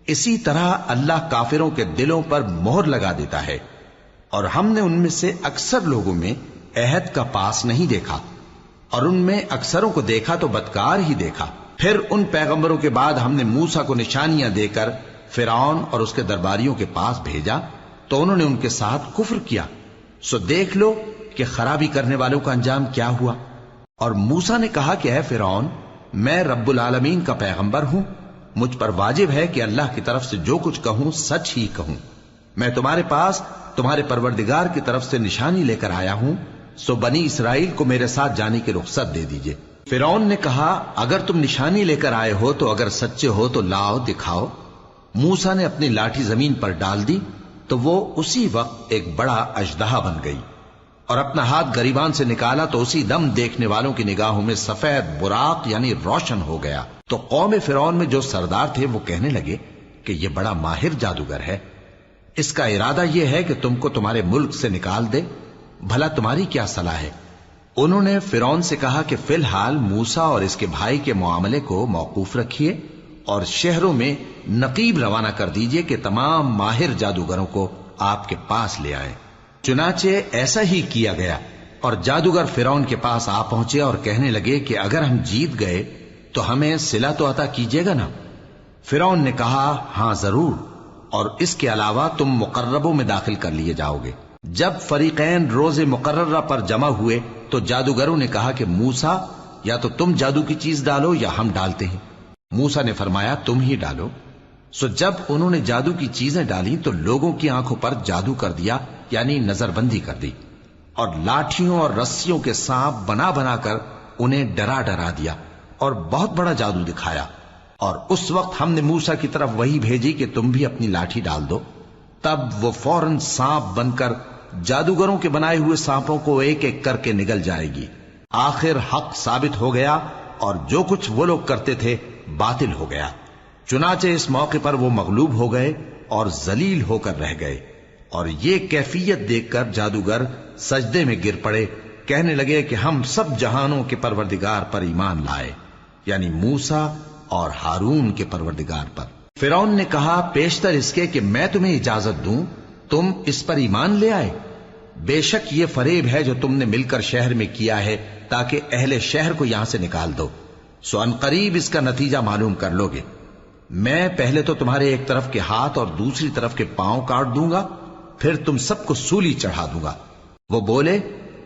اسی طرح اللہ کافروں کے دلوں پر مہر لگا دیتا ہے، اور ہم نے ان میں سے اکثر لوگوں میں عہد کا پاس نہیں دیکھا، اور ان میں اکثروں کو دیکھا تو بدکار ہی دیکھا۔ پھر ان پیغمبروں کے بعد ہم نے موسیٰ کو نشانیاں دے کر فرعون اور اس کے درباریوں کے پاس بھیجا تو انہوں نے ان کے ساتھ کفر کیا، سو دیکھ لو کہ خرابی کرنے والوں کا انجام کیا ہوا۔ اور موسیٰ نے کہا کہ اے فرعون، میں رب العالمین کا پیغمبر ہوں، مجھ پر واجب ہے کہ اللہ کی طرف سے جو کچھ کہوں سچ ہی کہوں۔ میں تمہارے پاس تمہارے پروردگار کی طرف سے نشانی لے کر آیا ہوں، سو بنی اسرائیل کو میرے ساتھ جانے کی رخصت دے دیجئے۔ فرعون نے کہا اگر تم نشانی لے کر آئے ہو تو اگر سچے ہو تو لاؤ دکھاؤ۔ موسیٰ نے اپنی لاٹھی زمین پر ڈال دی تو وہ اسی وقت ایک بڑا اژدہا بن گئی، اور اپنا ہاتھ گریبان سے نکالا تو اسی دم دیکھنے والوں کی نگاہوں میں سفید براق یعنی روشن ہو گیا۔ تو قوم فرعون میں جو سردار تھے وہ کہنے لگے کہ یہ بڑا ماہر جادوگر ہے، اس کا ارادہ یہ ہے کہ تم کو تمہارے ملک سے نکال دے، بھلا تمہاری کیا صلاح ہے؟ انہوں نے فرعون سے کہا کہ فی الحال موسیٰ اور اس کے بھائی کے معاملے کو موقوف رکھیے اور شہروں میں نقیب روانہ کر دیجئے کہ تمام ماہر جادوگروں کو آپ کے پاس لے آئیں۔ چنانچہ ایسا ہی کیا گیا، اور جادوگر فرعون کے پاس آ پہنچے اور کہنے لگے کہ اگر ہم جیت گئے تو ہمیں صلہ تو عطا کیجیے گا نا؟ فرعون نے کہا ہاں ضرور، اور اس کے علاوہ تم مقربوں میں داخل کر لیے جاؤ گے۔ جب فریقین روز مقررہ پر جمع ہوئے تو جادوگروں نے کہا کہ موسیٰ یا تو تم جادو کی چیز ڈالو یا ہم ڈالتے ہیں۔ موسیٰ نے فرمایا تم ہی ڈالو۔ سو جب انہوں نے جادو کی چیزیں ڈالی تو لوگوں کی آنکھوں پر جادو کر دیا، یعنی نظر بندی کر دی، اور لاٹھیوں اور رسیوں کے سانپ بنا بنا کر انہیں ڈرا ڈرا دیا اور بہت بڑا جادو دکھایا۔ اور اس وقت ہم نے موسیٰ کی طرف وحی بھیجی کہ تم بھی اپنی لاٹھی ڈال دو، تب وہ فوراً سانپ بن کر جادوگروں کے بنائے ہوئے سانپوں کو ایک ایک کر کے نگل جائے گی۔ آخر حق ثابت ہو گیا اور جو کچھ وہ لوگ کرتے تھے باطل ہو گیا۔ چنانچہ اس موقع پر وہ مغلوب ہو گئے اور ذلیل ہو کر رہ گئے، اور یہ کیفیت دیکھ کر جادوگر سجدے میں گر پڑے، کہنے لگے کہ ہم سب جہانوں کے پروردگار پر ایمان لائے، یعنی موسیٰ اور ہارون کے پروردگار پر۔ فرعون نے کہا پیشتر اس کے کہ میں تمہیں اجازت دوں تم اس پر ایمان لے آئے؟ بے شک یہ فریب ہے جو تم نے مل کر شہر میں کیا ہے تاکہ اہل شہر کو یہاں سے نکال دو، سو ان قریب اس کا نتیجہ معلوم کر لو گے۔ میں پہلے تو تمہارے ایک طرف کے ہاتھ اور دوسری طرف کے پاؤں کاٹ دوں گا، پھر تم سب کو سولی چڑھا دوں گا۔ وہ بولے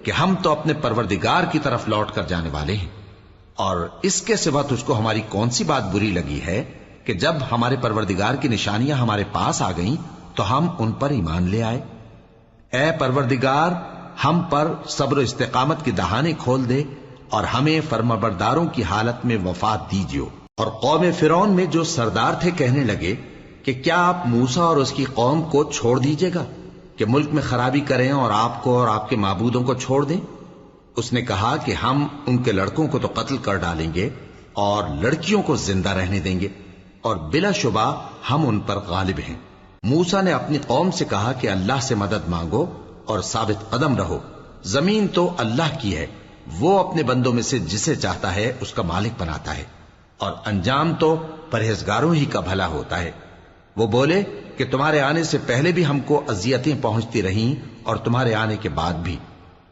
کہ ہم تو اپنے پروردگار کی طرف لوٹ کر جانے والے ہیں، اور اس کے سوا تجھ کو ہماری کون سی بات بری لگی ہے کہ جب ہمارے پروردگار کی نشانیاں ہمارے پاس آ گئیں تو ہم ان پر ایمان لے آئے؟ اے پروردگار، ہم پر صبر و استقامت کی دہانے کھول دے اور ہمیں فرمانبرداروں کی حالت میں وفات دیجیو۔ اور قوم فرعون میں جو سردار تھے کہنے لگے کہ کیا آپ موسیٰ اور اس کی قوم کو چھوڑ دیجیے گا کہ ملک میں خرابی کریں اور آپ کو اور آپ کے معبودوں کو چھوڑ دیں؟ اس نے کہا کہ ہم ان کے لڑکوں کو تو قتل کر ڈالیں گے اور لڑکیوں کو زندہ رہنے دیں گے، اور بلا شبہ ہم ان پر غالب ہیں۔ موسیٰ نے اپنی قوم سے کہا کہ اللہ سے مدد مانگو اور ثابت قدم رہو، زمین تو اللہ کی ہے، وہ اپنے بندوں میں سے جسے چاہتا ہے اس کا مالک بناتا ہے، اور انجام تو پرہیزگاروں ہی کا بھلا ہوتا ہے۔ وہ بولے کہ تمہارے آنے سے پہلے بھی ہم کو اذیتیں پہنچتی رہیں اور تمہارے آنے کے بعد بھی۔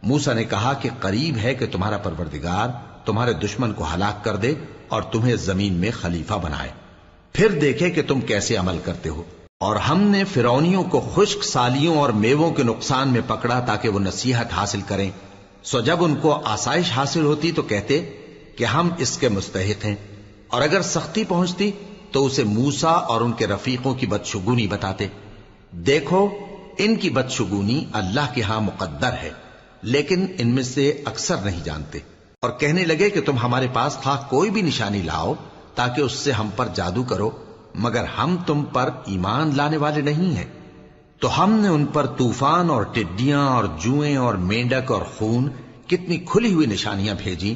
موسیٰ نے کہا کہ قریب ہے کہ تمہارا پروردگار تمہارے دشمن کو ہلاک کر دے اور تمہیں زمین میں خلیفہ بنائے، پھر دیکھے کہ تم کیسے عمل کرتے ہو۔ اور ہم نے فرعونیوں کو خشک سالیوں اور میووں کے نقصان میں پکڑا تاکہ وہ نصیحت حاصل کریں، سو جب ان کو آسائش حاصل ہوتی تو کہتے کہ ہم اس کے مستحق ہیں، اور اگر سختی پہنچتی تو اسے موسیٰ اور ان کے رفیقوں کی بدشگونی بتاتے۔ دیکھو ان کی بدشگونی اللہ کے ہاں مقدر ہے، لیکن ان میں سے اکثر نہیں جانتے۔ اور کہنے لگے کہ تم ہمارے پاس خواہ کوئی بھی نشانی لاؤ تاکہ اس سے ہم پر جادو کرو، مگر ہم تم پر ایمان لانے والے نہیں ہیں۔ تو ہم نے ان پر طوفان اور ٹڈیاں اور جوئیں اور مینڈک اور خون کتنی کھلی ہوئی نشانیاں بھیجی،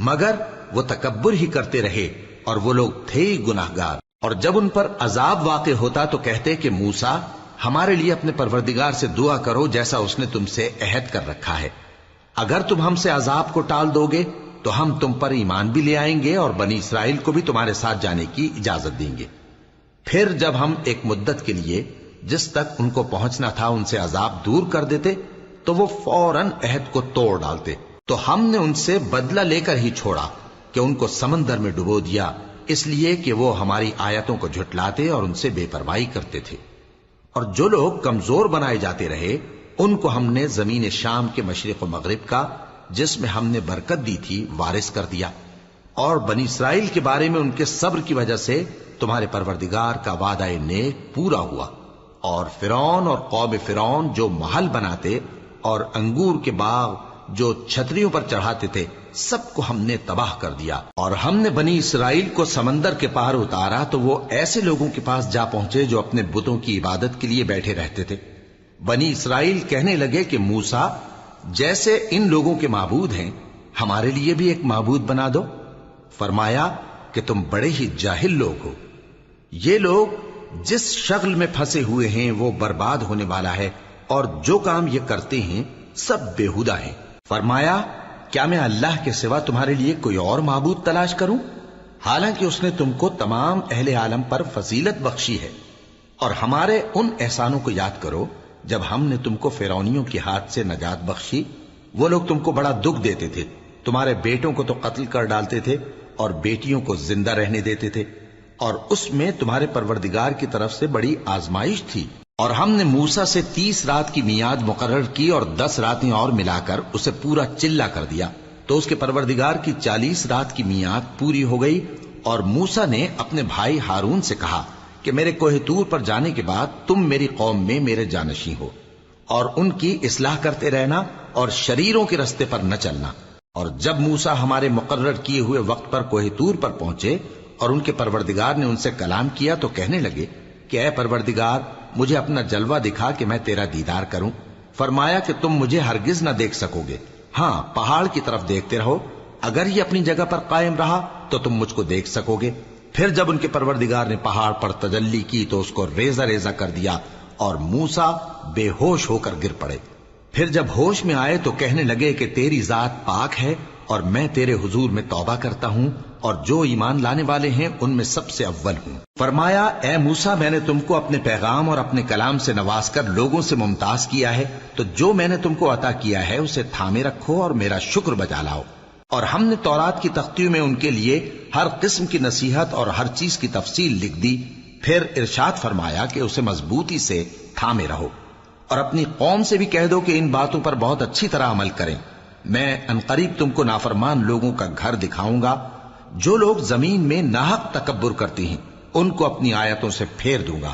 مگر وہ تکبر ہی کرتے رہے اور وہ لوگ تھے ہی گناہگار۔ اور جب ان پر عذاب واقع ہوتا تو کہتے کہ موسیٰ ہمارے لیے اپنے پروردگار سے دعا کرو جیسا اس نے تم سے عہد کر رکھا ہے، اگر تم ہم سے عذاب کو ٹال دو گے تو ہم تم پر ایمان بھی لے آئیں گے اور بنی اسرائیل کو بھی تمہارے ساتھ جانے کی اجازت دیں گے۔ پھر جب ہم ایک مدت کے لیے جس تک ان کو پہنچنا تھا ان سے عذاب دور کر دیتے تو وہ فوراً عہد کو توڑ ڈالتے، تو ہم نے ان سے بدلہ لے کر ہی چھوڑا کہ ان کو سمندر میں ڈبو دیا، اس لیے کہ وہ ہماری آیتوں کو جھٹلاتے اور ان سے بے پرواہی کرتے تھے۔ اور جو لوگ کمزور بنائے جاتے رہے ان کو ہم نے زمین شام کے مشرق و مغرب کا جس میں ہم نے برکت دی تھی وارث کر دیا، اور بنی اسرائیل کے بارے میں ان کے صبر کی وجہ سے تمہارے پروردگار کا وعدہ نیک پورا ہوا۔ اور فرعون اور قوم فرعون جو محل بناتے اور انگور کے باغ جو چھتریوں پر چڑھاتے تھے سب کو ہم نے تباہ کر دیا۔ اور ہم نے بنی اسرائیل کو سمندر کے پار اتارا تو وہ ایسے لوگوں کے پاس جا پہنچے جو اپنے بتوں کی عبادت کے لیے بیٹھے رہتے تھے۔ بنی اسرائیل کہنے لگے کہ موسیٰ جیسے ان لوگوں کے معبود ہیں ہمارے لیے بھی ایک معبود بنا دو۔ فرمایا کہ تم بڑے ہی جاہل لوگ ہو، یہ لوگ جس شغل میں پھنسے ہوئے ہیں وہ برباد ہونے والا ہے، اور جو کام یہ کرتے ہیں سب بےہودہ ہیں۔ فرمایا کیا میں اللہ کے سوا تمہارے لیے کوئی اور معبود تلاش کروں، حالانکہ اس نے تم کو تمام اہل عالم پر فضیلت بخشی ہے۔ اور ہمارے ان احسانوں کو یاد کرو جب ہم نے تم کو فرعونیوں کے ہاتھ سے نجات بخشی، وہ لوگ تم کو بڑا دکھ دیتے تھے، تمہارے بیٹوں کو تو قتل کر ڈالتے تھے اور بیٹیوں کو زندہ رہنے دیتے تھے، اور اس میں تمہارے پروردگار کی طرف سے بڑی آزمائش تھی۔ اور ہم نے موسیٰ سے 30 رات کی میعاد مقرر کی اور 10 راتیں اور ملا کر اسے پورا چلہ کر دیا تو اس کے پروردگار کی 40 رات کی میعاد پوری ہو گئی، اور موسیٰ نے اپنے بھائی ہارون سے کہا کہ میرے کوہ طور پر جانے کے بعد تم میری قوم میں میرے جانشین ہو، اور ان کی اصلاح کرتے رہنا اور شریروں کے رستے پر نہ چلنا۔ اور جب موسیٰ ہمارے مقرر کیے ہوئے وقت پر کوہ طور پر پہنچے اور ان کے پروردگار نے ان سے کلام کیا تو کہنے لگے کہ اے پروردگار، مجھے اپنا جلوہ دکھا کہ میں تیرا دیدار کروں۔ فرمایا کہ تم مجھے ہرگز نہ دیکھ سکو گے، ہاں پہاڑ کی طرف دیکھتے رہو، اگر یہ اپنی جگہ پر قائم رہا تو تم مجھ کو دیکھ سکو گے۔ پھر جب ان کے پروردگار نے پہاڑ پر تجلی کی تو اس کو ریزہ ریزہ کر دیا اور موسیٰ بے ہوش ہو کر گر پڑے۔ پھر جب ہوش میں آئے تو کہنے لگے کہ تیری ذات پاک ہے اور میں تیرے حضور میں توبہ کرتا ہوں، اور جو ایمان لانے والے ہیں ان میں سب سے اول ہوں۔ فرمایا اے موسیٰ، میں نے تم کو اپنے پیغام اور اپنے کلام سے نواز کر لوگوں سے ممتاز کیا ہے، تو جو میں نے تم کو عطا کیا ہے اسے تھامے رکھو اور میرا شکر بجا لاؤ۔ اور ہم نے تورات کی تختیوں میں ان کے لیے ہر قسم کی نصیحت اور ہر چیز کی تفصیل لکھ دی۔ پھر ارشاد فرمایا کہ اسے مضبوطی سے تھامے رہو، اور اپنی قوم سے بھی کہہ دو کہ ان باتوں پر بہت اچھی طرح عمل کریں۔ میں عنقریب تم کو نافرمان لوگوں کا گھر دکھاؤں گا، جو لوگ زمین میں ناحق تکبر کرتے ہیں ان کو اپنی آیتوں سے پھیر دوں گا۔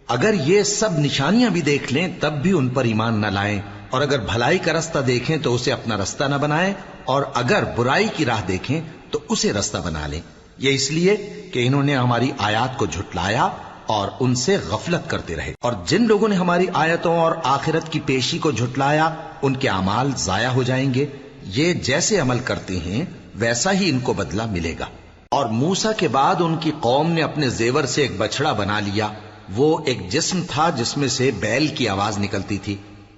اگر یہ سب نشانیاں بھی دیکھ لیں تب بھی ان پر ایمان نہ لائیں، اور اگر بھلائی کا رستہ دیکھیں تو اسے اپنا رستہ نہ بنائیں، اور اگر برائی کی راہ دیکھیں تو اسے رستہ بنا لیں۔ یہ اس لیے کہ انہوں نے ہماری آیات کو جھٹلایا اور ان سے غفلت کرتے رہے، اور جن لوگوں نے ہماری آیتوں اور آخرت کی پیشی کو جھٹلایا ان کے اعمال ضائع ہو جائیں گے۔ یہ جیسے عمل کرتے ہیں ویسا ہی ان کو بدلہ ملے گا۔ اور موسیٰ کے بعد ان کی قوم نے اپنے زیور سے ایک بچڑا بنا لیا، وہ ایک جسم تھا جس میں سے بیل کی آواز نکلتی تھی۔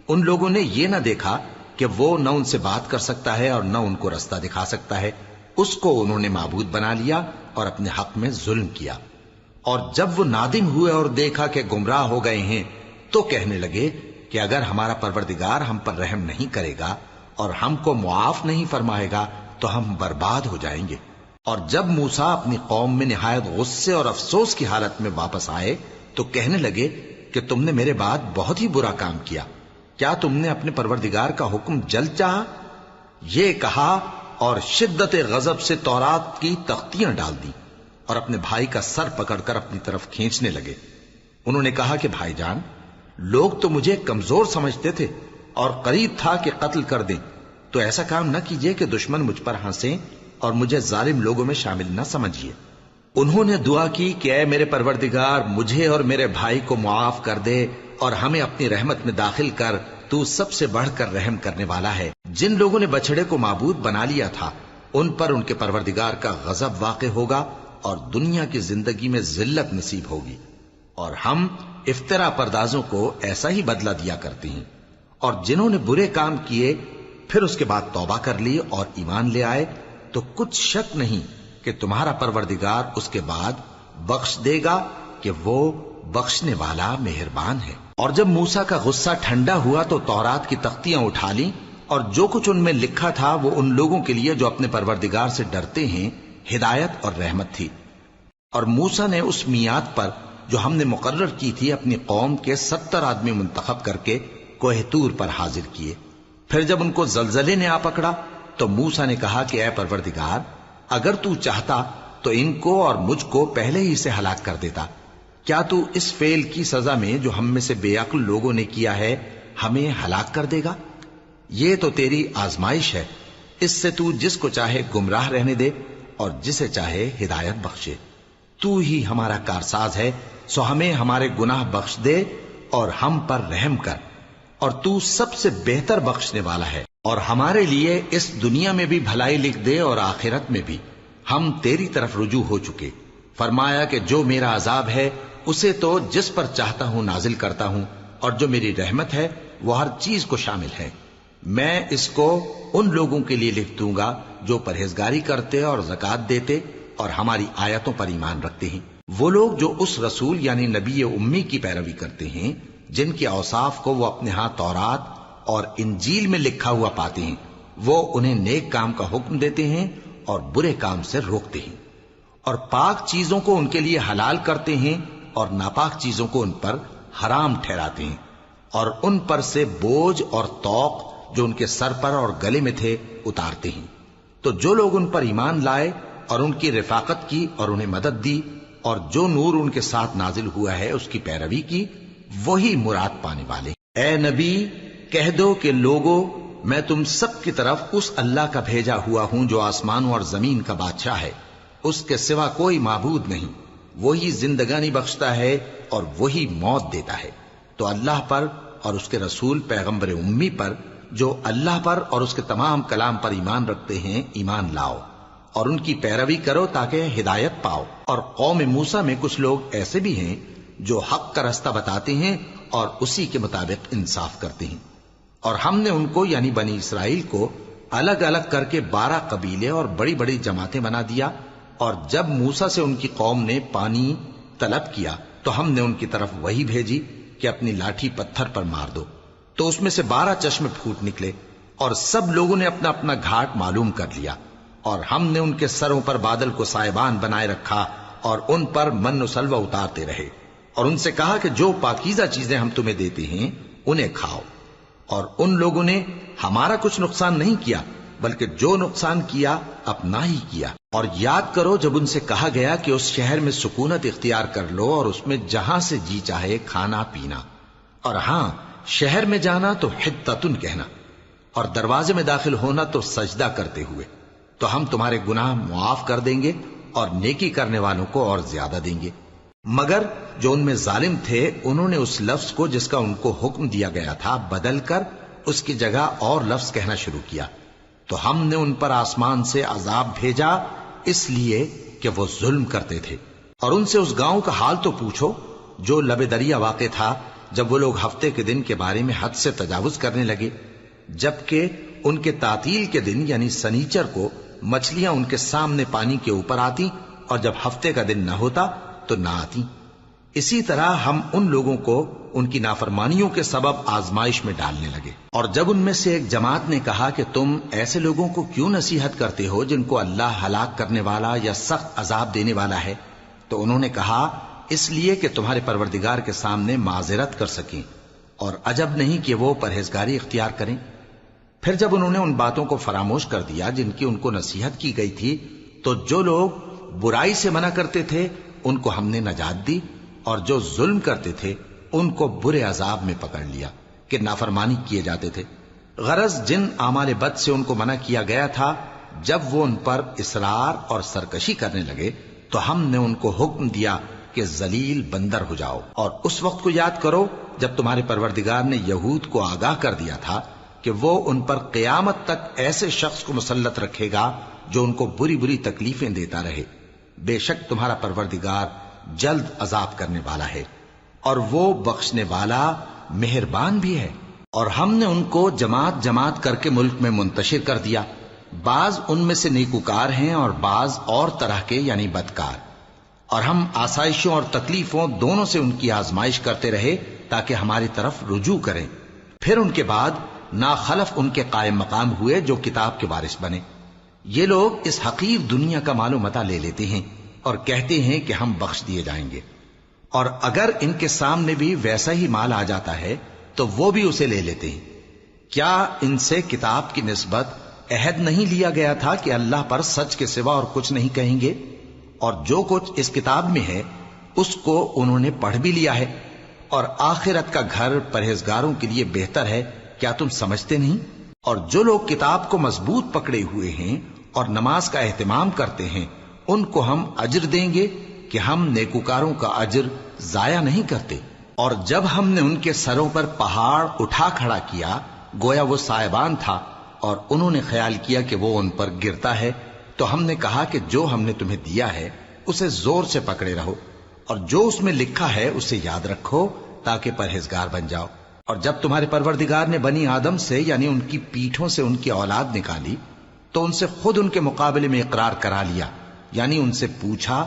ان لوگوں نے یہ نہ دیکھا کہ وہ نہ ان سے بات کر سکتا ہے اور نہ ان کو رستہ دکھا سکتا ہے، اس کو انہوں نے معبود بنا لیا اور اپنے حق میں ظلم کیا۔ اور جب وہ نادم ہوئے اور دیکھا کہ گمراہ ہو گئے ہیں تو کہنے لگے کہ اگر ہمارا پروردگار ہم پر رحم نہیں کرے گا اور ہم کو معاف نہیں فرمائے گا تو ہم برباد ہو جائیں گے۔ اور جب موسیٰ اپنی قوم میں نہایت غصے اور افسوس کی حالت میں واپس آئے تو کہنے لگے کہ تم نے میرے بعد بہت ہی برا کام کیا، کیا تم نے اپنے پروردگار کا حکم جلد چاہا؟ یہ کہا اور شدت غضب سے تورات کی تختیاں ڈال دی اور اپنے بھائی کا سر پکڑ کر اپنی طرف کھینچنے لگے۔ انہوں نے کہا کہ بھائی جان، لوگ تو مجھے کمزور سمجھتے تھے اور قریب تھا کہ قتل کر دیں، تو ایسا کام نہ کیجیے کہ دشمن مجھ پر ہنسیں اور مجھے ظالم لوگوں میں شامل نہ سمجھیے۔ انہوں نے دعا کی کہ اے میرے پروردگار، مجھے اور میرے بھائی کو معاف کر دے اور ہمیں اپنی رحمت میں داخل کر، تو سب سے بڑھ کر رحم کرنے والا ہے۔ جن لوگوں نے بچڑے کو معبود بنا لیا تھا ان پر ان کے پروردگار کا غضب واقع ہوگا اور دنیا کی زندگی میں ذلت نصیب ہوگی، اور ہم افترا پردازوں کو ایسا ہی بدلہ دیا کرتے ہیں۔ اور جنہوں نے برے کام کیے پھر اس کے بعد توبہ کر لی اور ایمان لے آئے تو کچھ شک نہیں کہ تمہارا پروردگار اس کے بعد بخش دے گا کہ وہ بخشنے والا مہربان ہے۔ اور جب موسیٰ کا غصہ ٹھنڈا ہوا تو تورات کی تختیاں اٹھا لیں، اور جو کچھ ان میں لکھا تھا وہ ان لوگوں کے لیے جو اپنے پروردگار سے ڈرتے ہیں ہدایت اور رحمت تھی۔ اور موسیٰ نے اس میعاد پر جو ہم نے مقرر کی تھی اپنی قوم کے 70 آدمی منتخب کر کے کوہ طور پر حاضر کیے۔ پھر جب ان کو زلزلے نے آ پکڑا تو موسیٰ نے کہا کہ اے پروردگار، اگر تو چاہتا تو ان کو اور مجھ کو پہلے ہی سے ہلاک کر دیتا۔ کیا تو اس فعل کی سزا میں جو ہم میں سے بے عقل لوگوں نے کیا ہے ہمیں ہلاک کر دے گا؟ یہ تو تیری آزمائش ہے، اس سے تو جس کو چاہے گمراہ رہنے دے اور جسے چاہے ہدایت بخشے۔ تو ہی ہمارا کارساز ہے، سو ہمیں ہمارے گناہ بخش دے اور ہم پر رحم کر، اور تو سب سے بہتر بخشنے والا ہے۔ اور ہمارے لیے اس دنیا میں بھی بھلائی لکھ دے اور آخرت میں بھی، ہم تیری طرف رجوع ہو چکے۔ فرمایا کہ جو میرا عذاب ہے اسے تو جس پر چاہتا ہوں نازل کرتا ہوں، اور جو میری رحمت ہے وہ ہر چیز کو شامل ہے۔ میں اس کو ان لوگوں کے لیے لکھ دوں گا جو پرہیزگاری کرتے اور زکوٰۃ دیتے اور ہماری آیتوں پر ایمان رکھتے ہیں، وہ لوگ جو اس رسول یعنی نبی امی کی پیروی کرتے ہیں جن کے اوصاف کو وہ اپنے ہاں تورات اور انجیل میں لکھا ہوا پاتے ہیں۔ وہ انہیں نیک کام کا حکم دیتے ہیں اور برے کام سے روکتے ہیں، اور پاک چیزوں کو ان کے لیے حلال کرتے ہیں اور ناپاک چیزوں کو ان پر حرام ٹھہراتے ہیں، اور ان پر سے بوجھ اور طوق جو ان کے سر پر اور گلے میں تھے اتارتے ہیں۔ تو جو لوگ ان پر ایمان لائے اور ان کی رفاقت کی اور انہیں مدد دی اور جو نور ان کے ساتھ نازل ہوا ہے اس کی پیروی کی، وہی مراد پانے والے۔ اے نبی کہہ دو کہ لوگو، میں تم سب کی طرف اس اللہ کا بھیجا ہوا ہوں جو آسمانوں اور زمین کا بادشاہ ہے، اس کے سوا کوئی معبود نہیں، وہی زندگانی بخشتا ہے اور وہی موت دیتا ہے۔ تو اللہ پر اور اس کے رسول پیغمبر امی پر جو اللہ پر اور اس کے تمام کلام پر ایمان رکھتے ہیں ایمان لاؤ اور ان کی پیروی کرو تاکہ ہدایت پاؤ۔ اور قوم موسیٰ میں کچھ لوگ ایسے بھی ہیں جو حق کا رستہ بتاتے ہیں اور اسی کے مطابق انصاف کرتے ہیں، اور ہم نے ان کو یعنی بنی اسرائیل کو الگ الگ کر کے 12 قبیلے اور بڑی بڑی جماعتیں بنا دیا، اور جب موسیٰ سے ان کی قوم نے پانی طلب کیا تو ہم نے ان کی طرف وہی بھیجی کہ اپنی لاٹھی پتھر پر مار دو، تو اس میں سے 12 چشمے پھوٹ نکلے، اور سب لوگوں نے اپنا اپنا گھاٹ معلوم کر لیا، اور ہم نے ان کے سروں پر بادل کو سائبان بنائے رکھا اور ان پر من و سلوہ اتارتے رہے، اور ان سے کہا کہ جو پاکیزہ چیزیں ہم تمہیں دیتے ہیں انہیں کھاؤ، اور ان لوگوں نے ہمارا کچھ نقصان نہیں کیا بلکہ جو نقصان کیا اپنا ہی کیا۔ اور یاد کرو جب ان سے کہا گیا کہ اس شہر میں سکونت اختیار کر لو اور اس میں جہاں سے جی چاہے کھانا پینا، اور ہاں شہر میں جانا تو حتتن کہنا، اور دروازے میں داخل ہونا تو سجدہ کرتے ہوئے، تو ہم تمہارے گناہ معاف کر دیں گے اور نیکی کرنے والوں کو اور زیادہ دیں گے۔ مگر جو ان میں ظالم تھے انہوں نے اس لفظ کو جس کا ان کو حکم دیا گیا تھا بدل کر اس کی جگہ اور لفظ کہنا شروع کیا، تو ہم نے ان پر آسمان سے عذاب بھیجا اس لیے کہ وہ ظلم کرتے تھے۔ اور ان سے اس گاؤں کا حال تو پوچھو جو لب دریا واقع تھا، جب وہ لوگ ہفتے کے دن کے بارے میں حد سے تجاوز کرنے لگے، جبکہ ان کے تعطیل کے دن یعنی سنیچر کو مچھلیاں ان کے سامنے پانی کے اوپر آتی اور جب ہفتے کا دن نہ ہوتا تو نہ آتی۔ اسی طرح ہم ان لوگوں کو ان کی نافرمانیوں کے سبب آزمائش میں ڈالنے لگے۔ اور جب ان میں سے ایک جماعت نے کہا کہ تم ایسے لوگوں کو کیوں نصیحت کرتے ہو جن کو اللہ ہلاک کرنے والا یا سخت عذاب دینے والا ہے، تو انہوں نے کہا اس لیے کہ تمہارے پروردگار کے سامنے معذرت کر سکیں، اور عجب نہیں کہ وہ پرہیزگاری اختیار کریں۔ پھر جب انہوں نے ان باتوں کو فراموش کر دیا جن کی ان کو نصیحت کی گئی تھی، تو جو لوگ برائی سے منع کرتے تھے ان کو ہم نے نجات دی، اور جو ظلم کرتے تھے ان کو برے عذاب میں پکڑ لیا کہ نافرمانی کیے جاتے تھے۔ غرض جن اعمال بد سے ان کو منع کیا گیا تھا، جب وہ ان پر اصرار اور سرکشی کرنے لگے تو ہم نے ان کو حکم دیا کہ ذلیل بندر ہو جاؤ۔ اور اس وقت کو یاد کرو جب تمہارے پروردگار نے یہود کو آگاہ کر دیا تھا کہ وہ ان پر قیامت تک ایسے شخص کو مسلط رکھے گا جو ان کو بری بری تکلیفیں دیتا رہے۔ بے شک تمہارا پروردگار جلد عذاب کرنے والا ہے اور وہ بخشنے والا مہربان بھی ہے۔ اور ہم نے ان کو جماعت جماعت کر کے ملک میں منتشر کر دیا، بعض ان میں سے نیکوکار ہیں اور بعض اور طرح کے یعنی بدکار، اور ہم آسائشوں اور تکلیفوں دونوں سے ان کی آزمائش کرتے رہے تاکہ ہماری طرف رجوع کریں۔ پھر ان کے بعد ناخلف ان کے قائم مقام ہوئے جو کتاب کے وارث بنے۔ یہ لوگ اس حقیر دنیا کا مال و متاع لے لیتے ہیں اور کہتے ہیں کہ ہم بخش دیے جائیں گے، اور اگر ان کے سامنے بھی ویسا ہی مال آ جاتا ہے تو وہ بھی اسے لے لیتے ہیں۔ کیا ان سے کتاب کی نسبت عہد نہیں لیا گیا تھا کہ اللہ پر سچ کے سوا اور کچھ نہیں کہیں گے؟ اور جو کچھ اس کتاب میں ہے اس کو انہوں نے پڑھ بھی لیا ہے، اور آخرت کا گھر پرہیزگاروں کے لیے بہتر ہے، کیا تم سمجھتے نہیں؟ اور جو لوگ کتاب کو مضبوط پکڑے ہوئے ہیں اور نماز کا اہتمام کرتے ہیں ان کو ہم اجر دیں گے کہ ہم نیکوکاروں کا اجر ضائع نہیں کرتے۔ اور جب ہم نے ان کے سروں پر پہاڑ اٹھا کھڑا کیا گویا وہ سائبان تھا، اور انہوں نے خیال کیا کہ وہ ان پر گرتا ہے، تو ہم نے کہا کہ جو ہم نے تمہیں دیا ہے اسے زور سے پکڑے رہو، اور جو اس میں لکھا ہے اسے یاد رکھو تاکہ پرہیزگار بن جاؤ۔ اور جب تمہارے پروردگار نے بنی آدم سے یعنی ان کی پیٹھوں سے ان کی اولاد نکالی تو ان سے خود ان کے مقابلے میں اقرار کرا لیا، یعنی ان سے پوچھا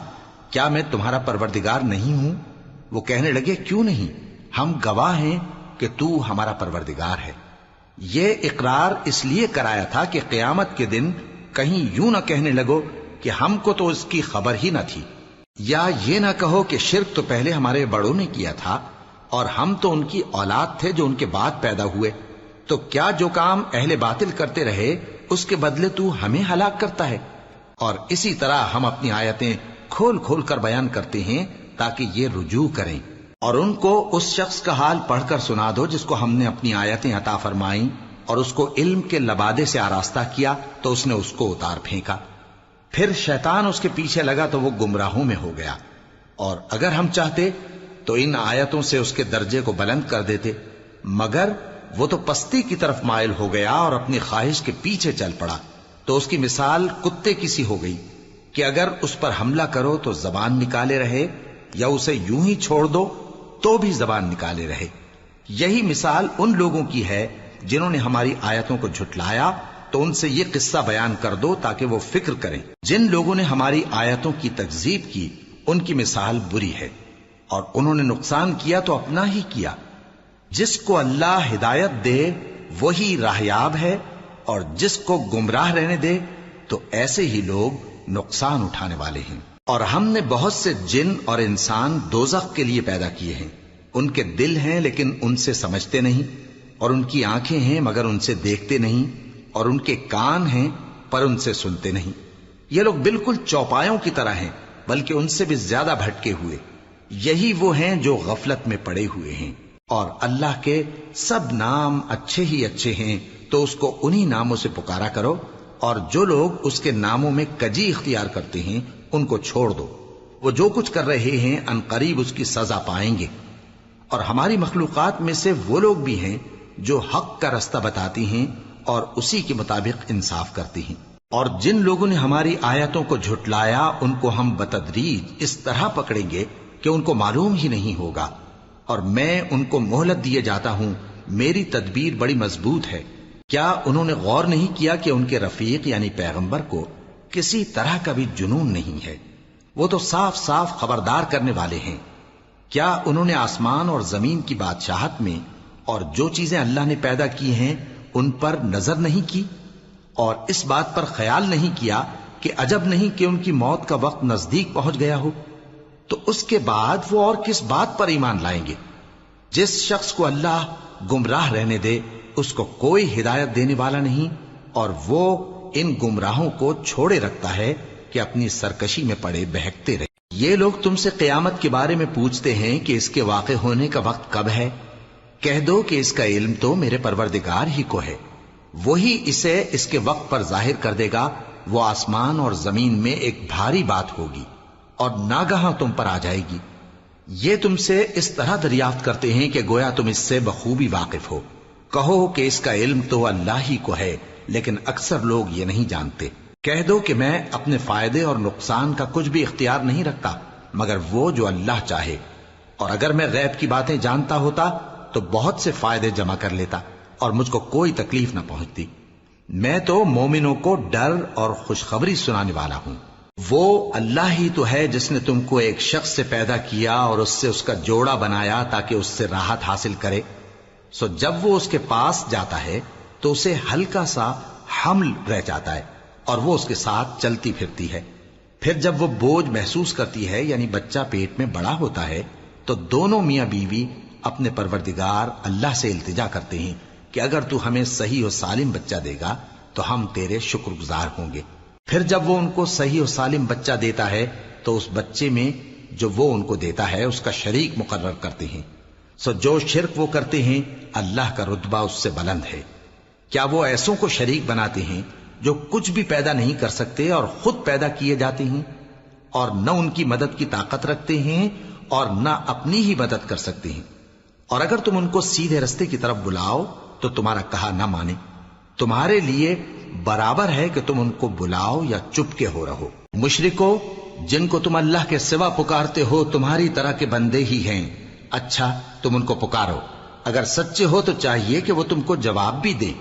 کیا میں تمہارا پروردگار نہیں ہوں؟ وہ کہنے لگے کیوں نہیں، ہم گواہ ہیں کہ تو ہمارا پروردگار ہے۔ یہ اقرار اس لیے کرایا تھا کہ قیامت کے دن کہیں یوں نہ کہنے لگو کہ ہم کو تو اس کی خبر ہی نہ تھی، یا یہ نہ کہو کہ شرک تو پہلے ہمارے بڑوں نے کیا تھا اور ہم تو ان کی اولاد تھے جو ان کے بعد پیدا ہوئے۔ تو کیا جو کام اہل باطل کرتے رہے اس کے بدلے تو ہمیں ہلاک کرتا ہے؟ اور اسی طرح ہم اپنی آیتیں کھول کھول کر بیان کرتے ہیں تاکہ یہ رجوع کریں۔ اور ان کو اس شخص کا حال پڑھ کر سنا دو جس کو ہم نے اپنی آیتیں عطا فرمائیں اور اس کو علم کے لبادے سے آراستہ کیا تو اس نے اس کو اتار پھینکا، پھر شیطان اس کے پیچھے لگا تو وہ گمراہوں میں ہو گیا۔ اور اگر ہم چاہتے تو ان آیتوں سے اس کے درجے کو بلند کر دیتے، مگر وہ تو پستی کی طرف مائل ہو گیا اور اپنی خواہش کے پیچھے چل پڑا، تو اس کی مثال کتے کی سی ہو گئی کہ اگر اس پر حملہ کرو تو زبان نکالے رہے، یا اسے یوں ہی چھوڑ دو تو بھی زبان نکالے رہے۔ یہی مثال ان لوگوں کی ہے جنہوں نے ہماری آیتوں کو جھٹلایا، تو ان سے یہ قصہ بیان کر دو تاکہ وہ فکر کریں۔ جن لوگوں نے ہماری آیتوں کی تکذیب کی ان کی مثال بری ہے، اور انہوں نے نقصان کیا تو اپنا ہی کیا۔ جس کو اللہ ہدایت دے وہی راہیاب ہے، اور جس کو گمراہ رہنے دے تو ایسے ہی لوگ نقصان اٹھانے والے ہیں۔ اور ہم نے بہت سے جن اور انسان دوزخ کے لیے پیدا کیے ہیں، ان کے دل ہیں لیکن ان سے سمجھتے نہیں، اور ان کی آنکھیں ہیں مگر ان سے دیکھتے نہیں، اور ان کے کان ہیں پر ان سے سنتے نہیں۔ یہ لوگ بالکل چوپایوں کی طرح ہیں، بلکہ ان سے بھی زیادہ بھٹکے ہوئے۔ یہی وہ ہیں جو غفلت میں پڑے ہوئے ہیں۔ اور اللہ کے سب نام اچھے ہی اچھے ہیں، تو اس کو انہی ناموں سے پکارا کرو، اور جو لوگ اس کے ناموں میں کجی اختیار کرتے ہیں ان کو چھوڑ دو۔ وہ جو کچھ کر رہے ہیں ان قریب اس کی سزا پائیں گے۔ اور ہماری مخلوقات میں سے وہ لوگ بھی ہیں جو حق کا رستہ بتاتی ہیں اور اسی کے مطابق انصاف کرتی ہیں۔ اور جن لوگوں نے ہماری آیتوں کو جھٹلایا ان کو ہم بتدریج اس طرح پکڑیں گے کہ ان کو معلوم ہی نہیں ہوگا، اور میں ان کو مہلت دیے جاتا ہوں، میری تدبیر بڑی مضبوط ہے۔ کیا انہوں نے غور نہیں کیا کہ ان کے رفیق یعنی پیغمبر کو کسی طرح کا بھی جنون نہیں ہے؟ وہ تو صاف صاف خبردار کرنے والے ہیں۔ کیا انہوں نے آسمان اور زمین کی بادشاہت میں اور جو چیزیں اللہ نے پیدا کی ہیں ان پر نظر نہیں کی، اور اس بات پر خیال نہیں کیا کہ عجب نہیں کہ ان کی موت کا وقت نزدیک پہنچ گیا ہو؟ تو اس کے بعد وہ اور کس بات پر ایمان لائیں گے؟ جس شخص کو اللہ گمراہ رہنے دے اس کو کوئی ہدایت دینے والا نہیں، اور وہ ان گمراہوں کو چھوڑے رکھتا ہے کہ اپنی سرکشی میں پڑے بہکتے رہے۔ یہ لوگ تم سے قیامت کے بارے میں پوچھتے ہیں کہ اس کے واقع ہونے کا وقت کب ہے؟ کہہ دو کہ اس کا علم تو میرے پروردگار ہی کو ہے، وہی اسے اس کے وقت پر ظاہر کر دے گا۔ وہ آسمان اور زمین میں ایک بھاری بات ہوگی اور ناگہاں تم پر آ جائے گی۔ یہ تم سے اس طرح دریافت کرتے ہیں کہ گویا تم اس سے بخوبی واقف ہو۔ کہو کہ اس کا علم تو اللہ ہی کو ہے، لیکن اکثر لوگ یہ نہیں جانتے۔ کہہ دو کہ میں اپنے فائدے اور نقصان کا کچھ بھی اختیار نہیں رکھتا مگر وہ جو اللہ چاہے، اور اگر میں غیب کی باتیں جانتا ہوتا تو بہت سے فائدے جمع کر لیتا اور مجھ کو کوئی تکلیف نہ پہنچتی۔ میں تو مومنوں کو ڈر اور خوشخبری سنانے والا ہوں۔ وہ اللہ ہی تو ہے جس نے تم کو ایک شخص سے پیدا کیا اور اس سے اس کا جوڑا بنایا تاکہ اس سے راحت حاصل کرے۔ سو جب وہ اس کے پاس جاتا ہے تو اسے ہلکا سا حمل رہ جاتا ہے اور وہ اس کے ساتھ چلتی پھرتی ہے۔ پھر جب وہ بوجھ محسوس کرتی ہے یعنی بچہ پیٹ میں بڑا ہوتا ہے تو دونوں میاں بیوی اپنے پروردگار اللہ سے التجا کرتے ہیں کہ اگر تو ہمیں صحیح و سالم بچہ دے گا تو ہم تیرے شکر گزار ہوں گے۔ پھر جب وہ ان کو صحیح و سالم بچہ دیتا ہے تو اس بچے میں جو وہ ان کو دیتا ہے اس کا شریک مقرر کرتے ہیں۔ سو جو شرک وہ کرتے ہیں اللہ کا رتبہ اس سے بلند ہے۔ کیا وہ ایسوں کو شریک بناتے ہیں جو کچھ بھی پیدا نہیں کر سکتے اور خود پیدا کیے جاتے ہیں، اور نہ ان کی مدد کی طاقت رکھتے ہیں اور نہ اپنی ہی مدد کر سکتے ہیں؟ اور اگر تم ان کو سیدھے رستے کی طرف بلاؤ تو تمہارا کہا نہ مانے، تمہارے لیے برابر ہے کہ تم ان کو بلاؤ یا چپ کے ہو رہو۔ مشرکو، جن کو تم اللہ کے سوا پکارتے ہو تمہاری طرح کے بندے ہی ہیں، اچھا تم ان کو پکارو، اگر سچے ہو تو چاہیے کہ وہ تم کو جواب بھی دیں۔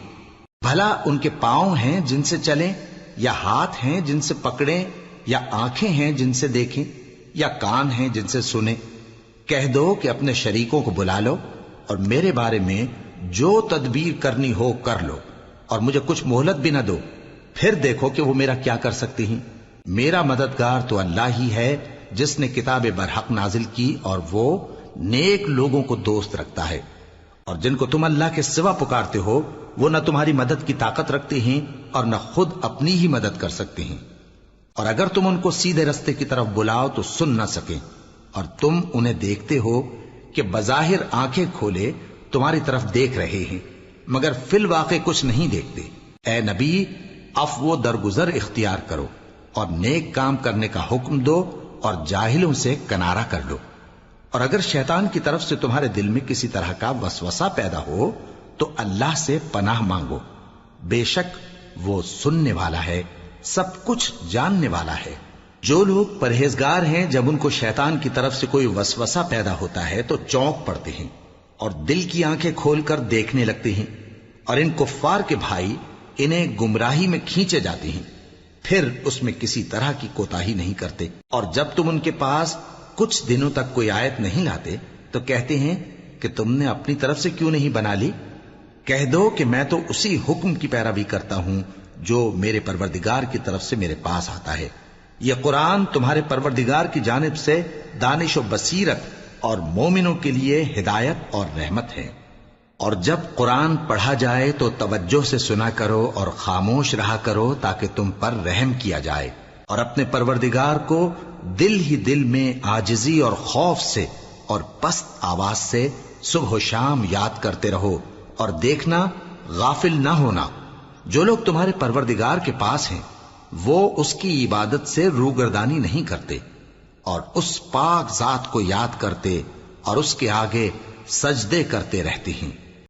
بھلا ان کے پاؤں ہیں جن سے چلیں، یا ہاتھ ہیں جن سے پکڑیں، یا آنکھیں ہیں جن سے دیکھیں، یا کان ہیں جن سے سنیں؟ کہہ دو کہ اپنے شریکوں کو بلا لو اور میرے بارے میں جو تدبیر کرنی ہو کر لو، اور مجھے کچھ مہلت بھی نہ دو، پھر دیکھو کہ وہ میرا کیا کر سکتے ہیں۔ میرا مددگار تو اللہ ہی ہے جس نے کتاب برحق نازل کی، اور وہ نیک لوگوں کو دوست رکھتا ہے۔ اور جن کو تم اللہ کے سوا پکارتے ہو وہ نہ تمہاری مدد کی طاقت رکھتے ہیں اور نہ خود اپنی ہی مدد کر سکتے ہیں، اور اگر تم ان کو سیدھے رستے کی طرف بلاؤ تو سن نہ سکیں، اور تم انہیں دیکھتے ہو کہ بظاہر آنکھیں کھولے تمہاری طرف دیکھ رہے ہیں مگر فی الواقع کچھ نہیں دیکھتے۔ اے نبی، عفو و درگزر اختیار کرو اور نیک کام کرنے کا حکم دو اور جاہلوں سے کنارہ کر لو، اور اگر شیطان کی طرف سے تمہارے دل میں کسی طرح کا وسوسہ پیدا ہو تو اللہ سے پناہ مانگو، بے شک وہ سننے والا ہے، سب کچھ جاننے والا ہے۔ جو لوگ پرہیزگار ہیں جب ان کو شیطان کی طرف سے کوئی وسوسہ پیدا ہوتا ہے تو چونک پڑتے ہیں اور دل کی آنکھیں کھول کر دیکھنے لگتے ہیں، اور ان کفار کے بھائی انہیں گمراہی میں کھینچے جاتے ہیں، پھر اس میں کسی طرح کی کوتاہی نہیں کرتے، اور جب تم ان کے پاس کچھ دنوں تک کوئی آیت نہیں لاتے تو کہتے ہیں کہ تم نے اپنی طرف سے کیوں نہیں بنا لی؟ کہہ دو کہ میں تو اسی حکم کی پیروی کرتا ہوں جو میرے پروردگار کی طرف سے میرے پاس آتا ہے۔ یہ قرآن تمہارے پروردگار کی جانب سے دانش و بصیرت اور مومنوں کے لیے ہدایت اور رحمت ہے۔ اور جب قرآن پڑھا جائے تو توجہ سے سنا کرو اور خاموش رہا کرو تاکہ تم پر رحم کیا جائے، اور اپنے پروردگار کو دل ہی دل میں عاجزی اور خوف سے اور پست آواز سے صبح و شام یاد کرتے رہو، اور دیکھنا غافل نہ ہونا، جو لوگ تمہارے پروردگار کے پاس ہیں وہ اس کی عبادت سے روگردانی نہیں کرتے اور اس پاک ذات کو یاد کرتے اور اس کے آگے سجدے کرتے رہتے ہیں۔